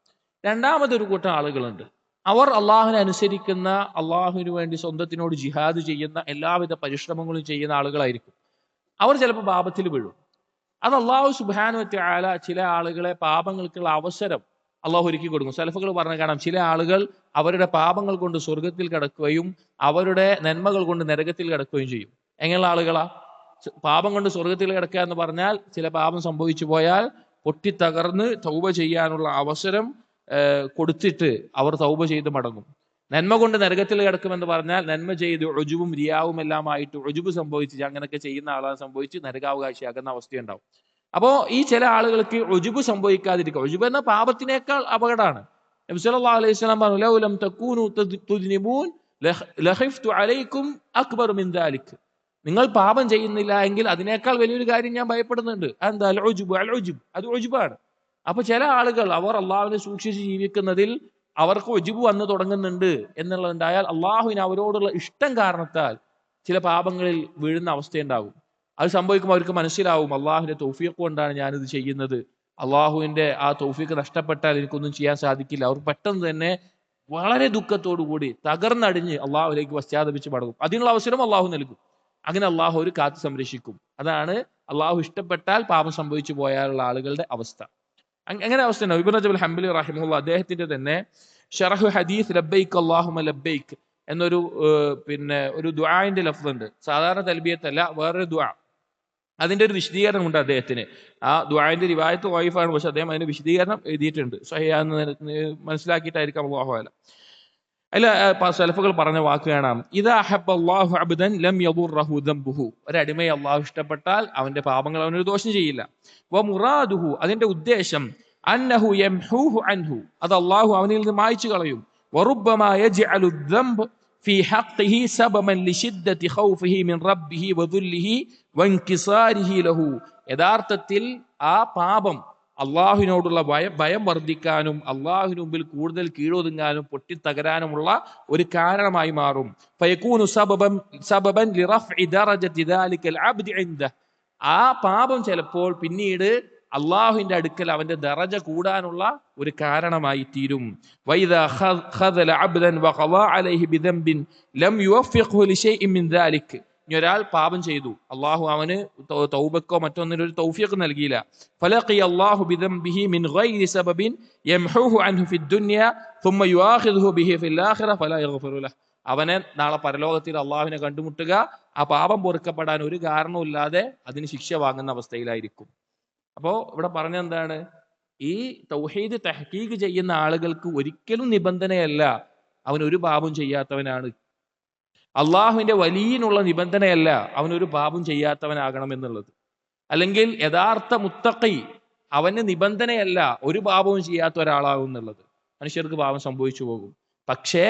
രണ്ടാമതൊരു കൂട്ടം ആളുകളുണ്ട്, അവർ അള്ളാഹുവിനെ അനുസരിക്കുന്ന, അള്ളാഹുവിന് വേണ്ടി സ്വന്തത്തിനോട് ജിഹാദ് ചെയ്യുന്ന, എല്ലാവിധ പരിശ്രമങ്ങളും ചെയ്യുന്ന ആളുകളായിരിക്കും. അവർ ചിലപ്പോൾ പാപത്തിൽ വീഴും. അത് അള്ളാഹു സുബ്ഹാനഹു വ തആല ചില ആളുകളെ പാപങ്ങൾക്കുള്ള അവസരം അള്ളാഹു ഒരുക്കി കൊടുക്കും. സലഫുകൾ പറഞ്ഞു കാണാം, ചില ആളുകൾ അവരുടെ പാപങ്ങൾ കൊണ്ട് സ്വർഗത്തിൽ കിടക്കുകയും അവരുടെ നന്മകൾ കൊണ്ട് നരകത്തിൽ കിടക്കുകയും ചെയ്യും. എങ്ങനെയുള്ള ആളുകളാ? പാപം കൊണ്ട് സ്വർഗത്തിൽ കിടക്കുക എന്ന് പറഞ്ഞാൽ ചില പാപം സംഭവിച്ചു പോയാൽ പൊട്ടിത്തകർന്ന് തൗബ ചെയ്യാനുള്ള അവസരം കൊടുത്തിട്ട് അവർ തൗബ ചെയ്ത് മടങ്ങും. നന്മ കൊണ്ട് നരകത്തിൽ കിടക്കുമെന്ന് പറഞ്ഞാൽ നന്മ ചെയ്ത് ഉജുബും റിയാവും എല്ലാമായിട്ട് ഉജുബ് സംഭവിച്ച് അങ്ങനെയൊക്കെ ചെയ്യുന്ന ആളാണ് സംഭവിച്ച് നരകാവകാശിയാകുന്ന അവസ്ഥയുണ്ടാവും. അപ്പോ ഈ ചില ആളുകൾക്ക് ഉജുബ് സംഭവിക്കാതിരിക്കുക, ഉജുബ് എന്ന പാപത്തിനേക്കാൾ അപകടമാണ്. നബി സല്ലല്ലാഹു അലൈഹി വസല്ലം പറഞ്ഞു, ലൗ ലം തകൂനു തുദ്നിബൂൻ ലഖിഫ്തു അലൈക്കും അക്ബർ മിൻ ദാലിക്, നിങ്ങൾ പാപം ചെയ്യുന്നില്ല എങ്കിൽ അതിനേക്കാൾ വലിയൊരു കാര്യം ഞാൻ ഭയപ്പെടുന്നുണ്ട്. എന്താ? അൽ ഉജുബ്, അത് ഉജുബാണ്. അപ്പൊ ചില ആളുകൾ അവർ അള്ളാഹുവിനെ സൂക്ഷിച്ച് ജീവിക്കുന്നതിൽ അവർക്ക് ഉജുബ് വന്ന് തുടങ്ങുന്നുണ്ട് എന്നുള്ളതുണ്ടായാൽ അള്ളാഹുവിന് അവരോടുള്ള ഇഷ്ടം കാരണത്താൽ ചില പാപങ്ങളിൽ വീഴുന്ന അവസ്ഥയുണ്ടാകും. അത് സംഭവിക്കുമ്പോൾ അവർക്ക് മനസ്സിലാവും, അള്ളാഹുവിന്റെ തൗഫീഖ് കൊണ്ടാണ് ഞാനിത് ചെയ്യുന്നത്, അള്ളാഹുവിന്റെ ആ തൗഫീഖ് നഷ്ടപ്പെട്ടാൽ എനിക്കൊന്നും ചെയ്യാൻ സാധിക്കില്ല. അവർ പെട്ടെന്ന് തന്നെ വളരെ ദുഃഖത്തോടു കൂടി തകർന്നടിഞ്ഞ് അള്ളാഹുവിലേക്ക് പശ്ചാത്തപിച്ച് മടങ്ങും. അതിനുള്ള അവസരം അള്ളാഹു നൽകും. അങ്ങനെ അള്ളാഹു ഒരു കാത്തു സംരക്ഷിക്കും. അതാണ് അള്ളാഹു ഇഷ്ടപ്പെട്ടാൽ പാപം സംഭവിച്ചു പോയാലുള്ള ആളുകളുടെ അവസ്ഥ. അങ്ങനെ അവസ്ഥ. ഇബ്നു റജബ് ഹംബലി റഹിമഹുല്ലാഹ് അദ്ദേഹത്തിന്റെ തന്നെ ശറഹ് ഹദീസ് ലബ്ബൈക് അല്ലാഹുമ്മ ലബ്ബൈക് എന്നൊരു ഒരു ദുആന്റെ ലഫ്സ് ഉണ്ട്. സാധാരണ തൽബിയത്തല്ല, വേറൊരു ദുആ. അതിന്റെ ഒരു വിശദീകരണം ഉണ്ട് അദ്ദേഹത്തിന്. ആ ദുആന്റെ റിവായത്ത് വൈഫാണ്, പക്ഷെ അദ്ദേഹം അതിന്റെ വിശദീകരണം എഴുതിയിട്ടുണ്ട്. സ്വഹീഹാന്ന് മനസ്സിലാക്കിയിട്ടായിരിക്കാം അല്ലാഹു അഅലം. അല്ല, സലഫുകൾ പറഞ്ഞ വാക്ക് കാണാം, ഇദാ അഹബ്ബ അല്ലാഹു അബ്ദൻ ലം യദുർറഹു ദംബുഹു, ഒരടിമയെ അള്ളാഹു ഇഷ്ടപ്പെട്ടാൽ അവന്റെ പാപങ്ങൾ അവനൊരു ദോഷം ചെയ്യില്ല. വ മുറാദുഹു, അതിന്റെ ഉദ്ദേശം അന്നഹു യംഹൂഹു അൻഹു, അത് അള്ളാഹു അവനിൽ നിന്ന് മായ്ച്ചു കളയും. വറുബ്ബമാ യജ്അലു ദംബ് ഫീ ഹഖ്ഖിഹി സബബൻ ലിശിദ്ദതി ഖൗഫിഹി മിൻ റബ്ബിഹി വദുല്ലിഹി വൻകിസാരിഹി ലഹു, യഥാർത്ഥത്തിൽ ആ പാപം അള്ളാഹുവിനോടുള്ള ഭയം വർദ്ധിക്കാനും അള്ളാഹുവിന് മുമ്പിൽ കൂടുതൽ കീഴൊതുങ്ങാനും പൊട്ടിത്തകരാനുമുള്ള ഒരു കാരണമായി മാറും. ഫയകൂനു സബബൻ ലിറഫ്ഇ ദറജതി ദാലികൽ അബ്ദി ഇൻദഹ്, ആ പാപം ചിലപ്പോൾ പിന്നീട് അള്ളാഹുവിന്റെ അടുക്കൽ അവന്റെ ദറജ കൂടാനുള്ള ഒരു കാരണമായി തീരും. വൈദാ ഖദല അബ്ദൻ വഖളാ അലൈഹി ബിദംബിൻ ലം യുവഫിഖ്ഹു ലിശൈഇൻ മിൻ ദാലിക്, ഇനി ഒരാൾ പാപം ചെയ്തു, അള്ളാഹു അവന് തൗബക്കോ മറ്റൊന്നിനും ഒരു തൗഫീഖ് നൽകിയില്ല. ഫലഖിയ അല്ലാഹു ബിദംബിഹി മിൻ ഗൈരി സബബിൻ യംഹൂഹു അൻഹു ഫിദ്ദുനിയ ثم يؤاخذه به في الاخره فلا يغفر له, അവനെ നാളെ പരലോകത്തിൽ അള്ളാഹുവിനെ കണ്ടുമുട്ടുക, ആ പാപം പൊറുക്കപ്പെടാൻ ഒരു കാരണവുമില്ലാതെ അതിന് ശിക്ഷ വാങ്ങുന്ന അവസ്ഥയിലായിരിക്കും. അപ്പോ ഇവിടെ പറഞ്ഞ എന്താണ്? ഈ തൗഹീദ് തഹ്ഖീഖ് ചെയ്യുന്ന ആളുകൾക്ക് ഒരിക്കലും നിബന്ധനയല്ല അവൻ ഒരു പാപം ചെയ്യാത്തവനാണ്. അള്ളാഹുവിന്റെ വലിയനുള്ള നിബന്ധനയല്ല അവനൊരു പാപം ചെയ്യാത്തവനാകണം എന്നുള്ളത്. അല്ലെങ്കിൽ യഥാർത്ഥ മുത്തഖി അവന് നിബന്ധനയല്ല ഒരു പാപവും ചെയ്യാത്ത ഒരാളാകും എന്നുള്ളത്. മനുഷ്യർക്ക് പാപം സംഭവിച്ചു പോകും, പക്ഷേ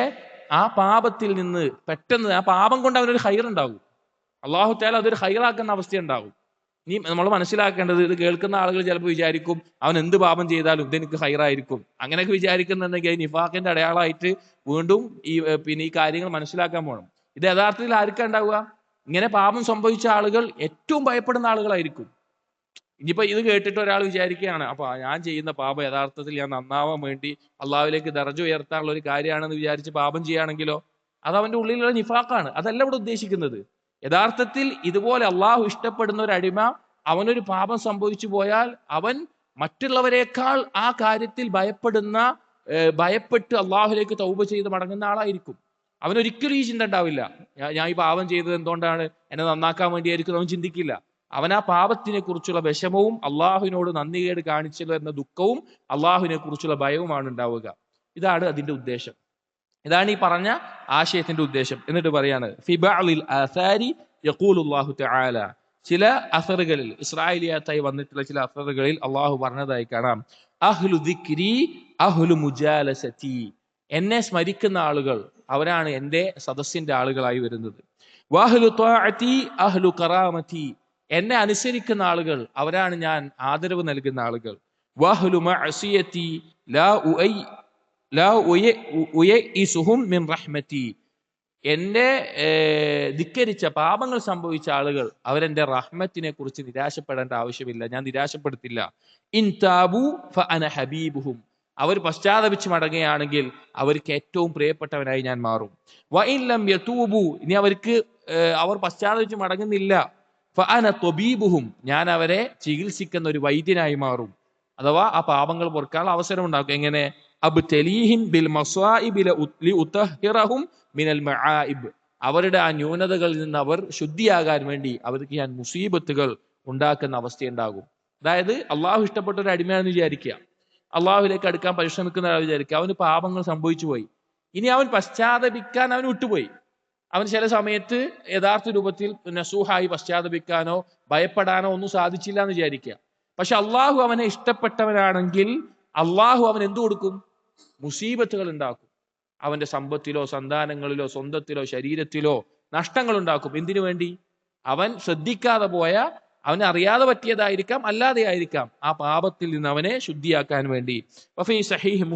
ആ പാപത്തിൽ നിന്ന് പെട്ടെന്ന് ആ പാപം കൊണ്ട് അവനൊരു ഹൈറുണ്ടാകും. അള്ളാഹു തആല അതൊരു ഹൈറാക്കുന്ന അവസ്ഥയുണ്ടാകും. ഇനി നമ്മൾ മനസ്സിലാക്കേണ്ടത്, ഇത് കേൾക്കുന്ന ആളുകൾ ചിലപ്പോൾ വിചാരിക്കും അവൻ എന്ത് പാപം ചെയ്താലും ഇതെനിക്ക് ഹൈറായിരിക്കും, അങ്ങനെയൊക്കെ വിചാരിക്കുന്നുണ്ടെങ്കിൽ നിഫാഖിന്റെ അടയാളമായിട്ട് വീണ്ടും ഈ കാര്യങ്ങൾ മനസ്സിലാക്കാൻ പോകണം. ഇത് യഥാർത്ഥത്തിൽ ആർക്കാ ഉണ്ടാവുക? ഇങ്ങനെ പാപം സംഭവിച്ച ആളുകൾ ഏറ്റവും ഭയപ്പെടുന്ന ആളുകളായിരിക്കും. ഇനിയിപ്പോ ഇത് കേട്ടിട്ട് ഒരാൾ വിചാരിക്കുകയാണ്, അപ്പൊ ഞാൻ ചെയ്യുന്ന പാപം യഥാർത്ഥത്തിൽ ഞാൻ നന്നാവാൻ വേണ്ടി അള്ളാഹുവിലേക്ക് ദർജ ഉയർത്താനുള്ള ഒരു കാര്യമാണെന്ന് വിചാരിച്ച് പാപം ചെയ്യുകയാണെങ്കിലോ, അത് അവന്റെ ഉള്ളിലുള്ള നിഫാഖാണ്. അതല്ല ഇവിടെ ഉദ്ദേശിക്കുന്നത്. യഥാർത്ഥത്തിൽ ഇതുപോലെ അള്ളാഹു ഇഷ്ടപ്പെടുന്ന ഒരു അടിമ അവനൊരു പാപം സംഭവിച്ചു പോയാൽ അവൻ മറ്റുള്ളവരെക്കാൾ ആ കാര്യത്തിൽ ഭയപ്പെട്ട് അള്ളാഹുലേക്ക് തൗബ ചെയ്ത് മടങ്ങുന്ന ആളായിരിക്കും. അവനൊരിക്കലും ഈ ചിന്ത ഉണ്ടാവില്ല, ഞാൻ ഈ പാപം ചെയ്തത് എന്തുകൊണ്ടാണ്, എന്നെ നന്നാക്കാൻ വേണ്ടിയായിരിക്കും, അവൻ ചിന്തിക്കില്ല. അവൻ ആ പാപത്തിനെ കുറിച്ചുള്ള വിഷമവും അള്ളാഹുവിനോട് നന്ദികേട് കാണിച്ചല്ലോ എന്ന ദുഃഖവും അള്ളാഹുവിനെ കുറിച്ചുള്ള ഭയവുമാണ് ഉണ്ടാവുക. ഇതാണ് അതിന്റെ ഉദ്ദേശം. ഇതാണ് ഈ പറഞ്ഞ ആശയത്തിന്റെ ഉദ്ദേശം. എന്നിട്ട് പറയാണ്, ഫിബഅലിൽ ആസാരി യഖൂലുല്ലാഹു തആല, ചില അസറുകളിൽ, ഇസ്രായേലിയാത്തായി വന്നിട്ടുള്ള ചില അസറുകളിൽ അള്ളാഹു പറഞ്ഞതായി കാണാം, അഹ്ലു ദിക്രി അഹ്ലു മുജാലസതി, എന്നെ സ്മരിക്കുന്ന ആളുകൾ അവരാണ് എന്റെ സദസ്സിന്റെ ആളുകളായി വരുന്നത്. വഅഹ്ലു ത്വാഅതി അഹ്ലു കറാമതി, എന്നെ അനുസരിക്കുന്ന ആളുകൾ അവരാണ് ഞാൻ ആദരവ് നൽകുന്ന ആളുകൾ. വഅഹ്ലു മഅസിയതി ലാ ഉയഇസുഹും മിൻ റഹ്മതി, എന്നെ ധിക്കരിച്ച പാപങ്ങൾ സംഭവിച്ച ആളുകൾ അവരെന്റെ റഹ്മത്തിനെ കുറിച്ച് നിരാശപ്പെടേണ്ട ആവശ്യമില്ല, ഞാൻ നിരാശപ്പെടുത്തില്ല. ഇൻ താബു ഫഅന ഹബീബുഹും, അവർ പശ്ചാത്തപിച്ച് മടങ്ങുകയാണെങ്കിൽ അവർക്ക് ഏറ്റവും പ്രിയപ്പെട്ടവനായി ഞാൻ മാറും. വഇൻ ലം യതൂബു, ഇനി അവർ പശ്ചാത്തപിച്ച് മടങ്ങുന്നില്ല, ഫഅന ത്വബീബുഹും, ഞാൻ അവരെ ചികിത്സിക്കുന്ന ഒരു വൈദ്യനായി മാറും. അഥവാ ആ പാപങ്ങൾ പൊറുക്കാനുള്ള അവസരം ഉണ്ടാക്കും. എങ്ങനെ? അബ്തലീഹിം ബിൽ മസ്വാഇബി ലിഉതഹിറഹും മിനൽ മആഇബ്, അവരുടെ ആ ന്യൂനതകളിൽ നിന്ന് അവർ ശുദ്ധിയാകാൻ വേണ്ടി അവർക്ക് ഞാൻ മുസീബത്തുകൾ ഉണ്ടാക്കുന്ന അവസ്ഥയുണ്ടാകും. അതായത് അള്ളാഹു ഇഷ്ടപ്പെട്ട ഒരു അടിമയാണെന്ന് വിചാരിക്കുക, അള്ളാഹുവിലേക്ക് അടുക്കാൻ പരിശ്രമിക്കുന്ന ഒരാൾ വിചാരിക്കുക, അവന് പാപങ്ങൾ സംഭവിച്ചു പോയി, ഇനി അവൻ പശ്ചാത്തപിക്കാൻ അവൻ വിട്ടുപോയി. അവൻ ചില സമയത്ത് യഥാർത്ഥ രൂപത്തിൽ നസൂഹായി പശ്ചാത്തപിക്കാനോ ഭയപ്പെടാനോ ഒന്നും സാധിച്ചില്ല എന്ന് വിചാരിക്കുക. പക്ഷെ അള്ളാഹു അവനെ ഇഷ്ടപ്പെട്ടവനാണെങ്കിൽ അള്ളാഹു അവൻ എന്തു കൊടുക്കും? മുസീബത്തുകൾ ഉണ്ടാക്കും. അവന്റെ സമ്പത്തിലോ സന്താനങ്ങളിലോ സ്വന്തത്തിലോ ശരീരത്തിലോ നഷ്ടങ്ങൾ ഉണ്ടാക്കും. എന്തിനു വേണ്ടി? അവൻ ശ്രദ്ധിക്കാതെ പോയ, അവന് അറിയാതെ പറ്റിയതായിരിക്കാം, അല്ലാതെ ആയിരിക്കാം, ആ പാപത്തിൽ നിന്ന് അവനെ ശുദ്ധിയാക്കാൻ വേണ്ടി. വഫീ സഹീഹ്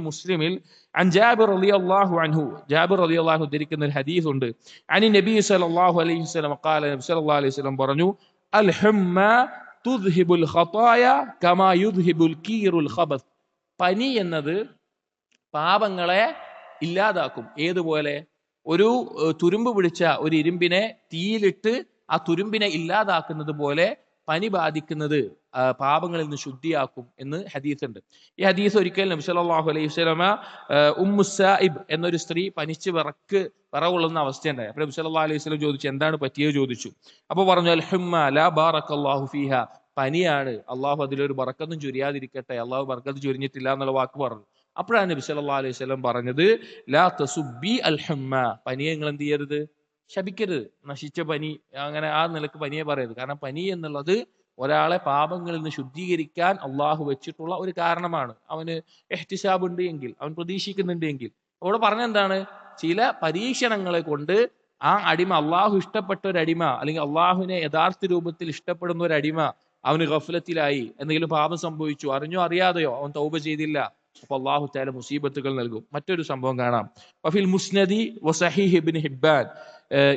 മുസ്ലിമിൽ അൻ ജാബിർ റളിയല്ലാഹു അൻഹു, ജാബിർ റളിയല്ലാഹു ഉദ്ധരിക്കുന്ന ഒരു ഹദീസ് ഉണ്ട്. അനി നബി സല്ലല്ലാഹു അലൈഹി വസല്ലം ഖാല, നബി സല്ലല്ലാഹു അലൈഹി വസല്ലം പറഞ്ഞു, അൽ ഹുമ്മ തുദ്ഹിബുൽ ഖതായ കമാ യുദ്ഹിബുൽ കീറുൽ ഖബസ്, പനി എന്നത് പാപങ്ങളെ ഇല്ലാതാക്കും. ഏതുപോലെ? ഒരു തുരുമ്പ് പിടിച്ച ഒരു ഇരുമ്പിനെ തീയിലിട്ട് ആ തുരുമ്പിനെ ഇല്ലാതാക്കുന്നത് പോലെ പനി ബാധിക്കുന്നത് പാപങ്ങളിൽ നിന്ന് ശുദ്ധിയാക്കും എന്ന് ഹദീസ് ഉണ്ട്. ഈ ഹദീസ് ഒരിക്കൽ നബി സല്ലല്ലാഹു അലൈഹി വസല്ലമ ഉമ്മു സായിബ് എന്നൊരു സ്ത്രീ പനിച്ച് വിറകൊള്ളുന്ന അവസ്ഥയുണ്ടായി. അപ്പോൾ നബി സല്ലല്ലാഹു അലൈഹി വസല്ലം ചോദിച്ചു, എന്താണ് പറ്റിയത് ചോദിച്ചു. അപ്പോൾ പറഞ്ഞു, അൽ ഹുമ്മ ലാ ബാറക്കല്ലാഹു ഫീഹ, പനിയാണ്, അള്ളാഹു അതിലൊരു ബറക്കത്തും ചൊരിയാതിരിക്കട്ടെ, അള്ളാഹു ബറക്കത്ത് ചൊരിഞ്ഞിട്ടില്ല എന്നുള്ള വാക്ക് പറഞ്ഞു. അപ്പോഴാണ് നബി സല്ലല്ലാഹു അലൈഹി വസല്ലം പറഞ്ഞത്, ലാ തസുബ്ബി അൽ ഹുമ്മ, പനിയെ നിങ്ങൾ എന്ത് ചെയ്യരുത്? ശപിക്കരുത്. നശിച്ച പനി, അങ്ങനെ ആ നിലക്ക് പനിയെ പറയരുത്. കാരണം പനി എന്നുള്ളത് ഒരാളെ പാപങ്ങളിൽ നിന്ന് ശുദ്ധീകരിക്കാൻ അള്ളാഹു വെച്ചിട്ടുള്ള ഒരു കാരണമാണ്. അവന് ഇഹ്തിസാബ് ഉണ്ട് എങ്കിൽ, അവൻ പ്രതീക്ഷിക്കുന്നുണ്ട് എങ്കിൽ. അവിടെ പറഞ്ഞെന്താണ്? ചില പരീക്ഷണങ്ങളെ കൊണ്ട് ആ അടിമ, അള്ളാഹു ഇഷ്ടപ്പെട്ട ഒരു അടിമ, അല്ലെങ്കിൽ അള്ളാഹുവിനെ യഥാർത്ഥ രൂപത്തിൽ ഇഷ്ടപ്പെടുന്ന ഒരു അടിമ, അവന് ഗഫലത്തിലായി, എന്തെങ്കിലും പാപം സംഭവിച്ചു, അറിഞ്ഞോ അറിയാതെയോ അവൻ തൗബ ചെയ്തില്ല, അപ്പൊ അള്ളാഹു തആല മുസീബത്തുകൾ നൽകും. മറ്റൊരു സംഭവം കാണാം. വഫിൽ മുസ്നദി വസഹീഹ് ഇബ്നു ഹിബ്ബാൻ,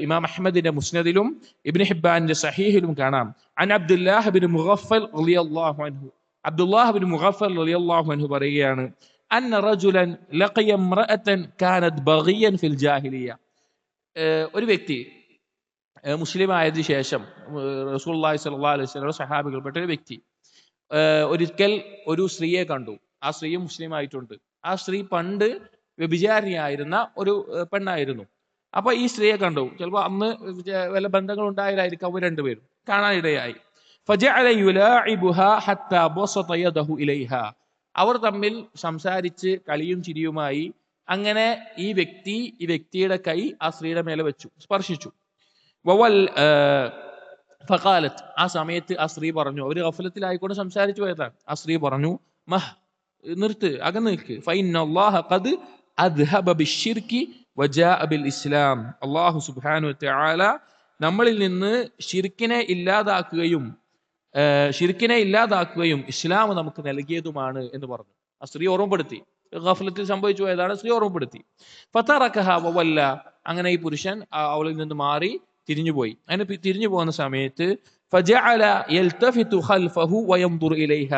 ഇമാം അഹ്മദിന്റെ മുസ്നദിലും ഇബ്നു ഹിബ്ബാന്റെ സഹീഹിലും കാണാം. അൻ അബ്ദുല്ലാഹ് ഇബ്നു മുഗഫൽ റളിയല്ലാഹു അൻഹു, അബ്ദുല്ലാഹ് ഇബ്നു മുഗഫൽ റളിയല്ലാഹു അൻഹു പറയുകയാണ്, അന്ന റജുലൻ ലഖിയ ഇംറഅതൻ കാനത് ബഗിയൻ ഫിൽ ജാഹിലിയ്യ, ഒരു വ്യക്തി മുസ്ലിം ആയതിനു ശേഷം റസൂലുള്ളാഹി സ്വല്ലല്ലാഹു അലൈഹി വസല്ലം സഹാബികൾപ്പെട്ട ഒരു വ്യക്തി ഒരിക്കൽ ഒരു സ്ത്രീയെ കണ്ടു. ആ സ്ത്രീ മുസ്ലിം ആയിട്ടുണ്ട്. ആ സ്ത്രീ പണ്ട് വ്യഭിചാരിയായിരുന്ന ഒരു പെണ്ണായിരുന്നു. അപ്പൊ ഈ സ്ത്രീയെ കണ്ടു. ചിലപ്പോൾ അന്ന് വല്ല ബന്ധങ്ങൾ ഉണ്ടായതായിരിക്കും അവർ രണ്ടുപേരും. കാണാനിടയായി. ഫജഅല യുലാഇബുഹാ ഹത്താ ബസത യദഹു ഇലൈഹാ, അവർ തമ്മിൽ സംസാരിച്ച് കളിയും ചിരിയുമായി. അങ്ങനെ ഈ വ്യക്തിയുടെ കൈ ആ സ്ത്രീയുടെ മേലെ വെച്ചു, സ്പർശിച്ചു. വവൽ ഫഖാലത്ത്, ആ സമയത്ത് ആ സ്ത്രീ പറഞ്ഞു, അവർ ഗഫലത്തിലായിക്കൊണ്ട് സംസാരിച്ചു പോയതാണ്. ആ സ്ത്രീ പറഞ്ഞു, മഹ്, നിർത്ത്, അകന്ന് നിൽക്ക്. ഫഇന്നല്ലാഹ ഖദ് അദ്ഹബ ബിശ്ശിർകി വജാഅ ബിൽ ഇസ്ലാം, അല്ലാഹു സുബ്ഹാനഹു വ തആല നമ്മളിൽ നിന്ന് ശിർക്കിനെ ഇല്ലാതാക്കുകയും ഇസ്ലാം നമുക്ക് നൽകിയതുമാണ് എന്ന് പറഞ്ഞു. ആ സ്ത്രീ ഓർമ്മപ്പെടുത്തി, ഗഫലത്തിൽ സംഭവിച്ചു പോയതാണ്, സ്ത്രീ ഓർമ്മപ്പെടുത്തി. ഫതറകഹ വവല്ല, അങ്ങനെ ഈ പുരുഷൻ അവളിൽ നിന്ന് മാറി തിരിഞ്ഞുപോയി. അങ്ങനെ തിരിഞ്ഞു പോകുന്ന സമയത്ത് ഫജഅല യൽതഫിതു ഖൽഫഹു വയൻദുർ ഇലൈഹ,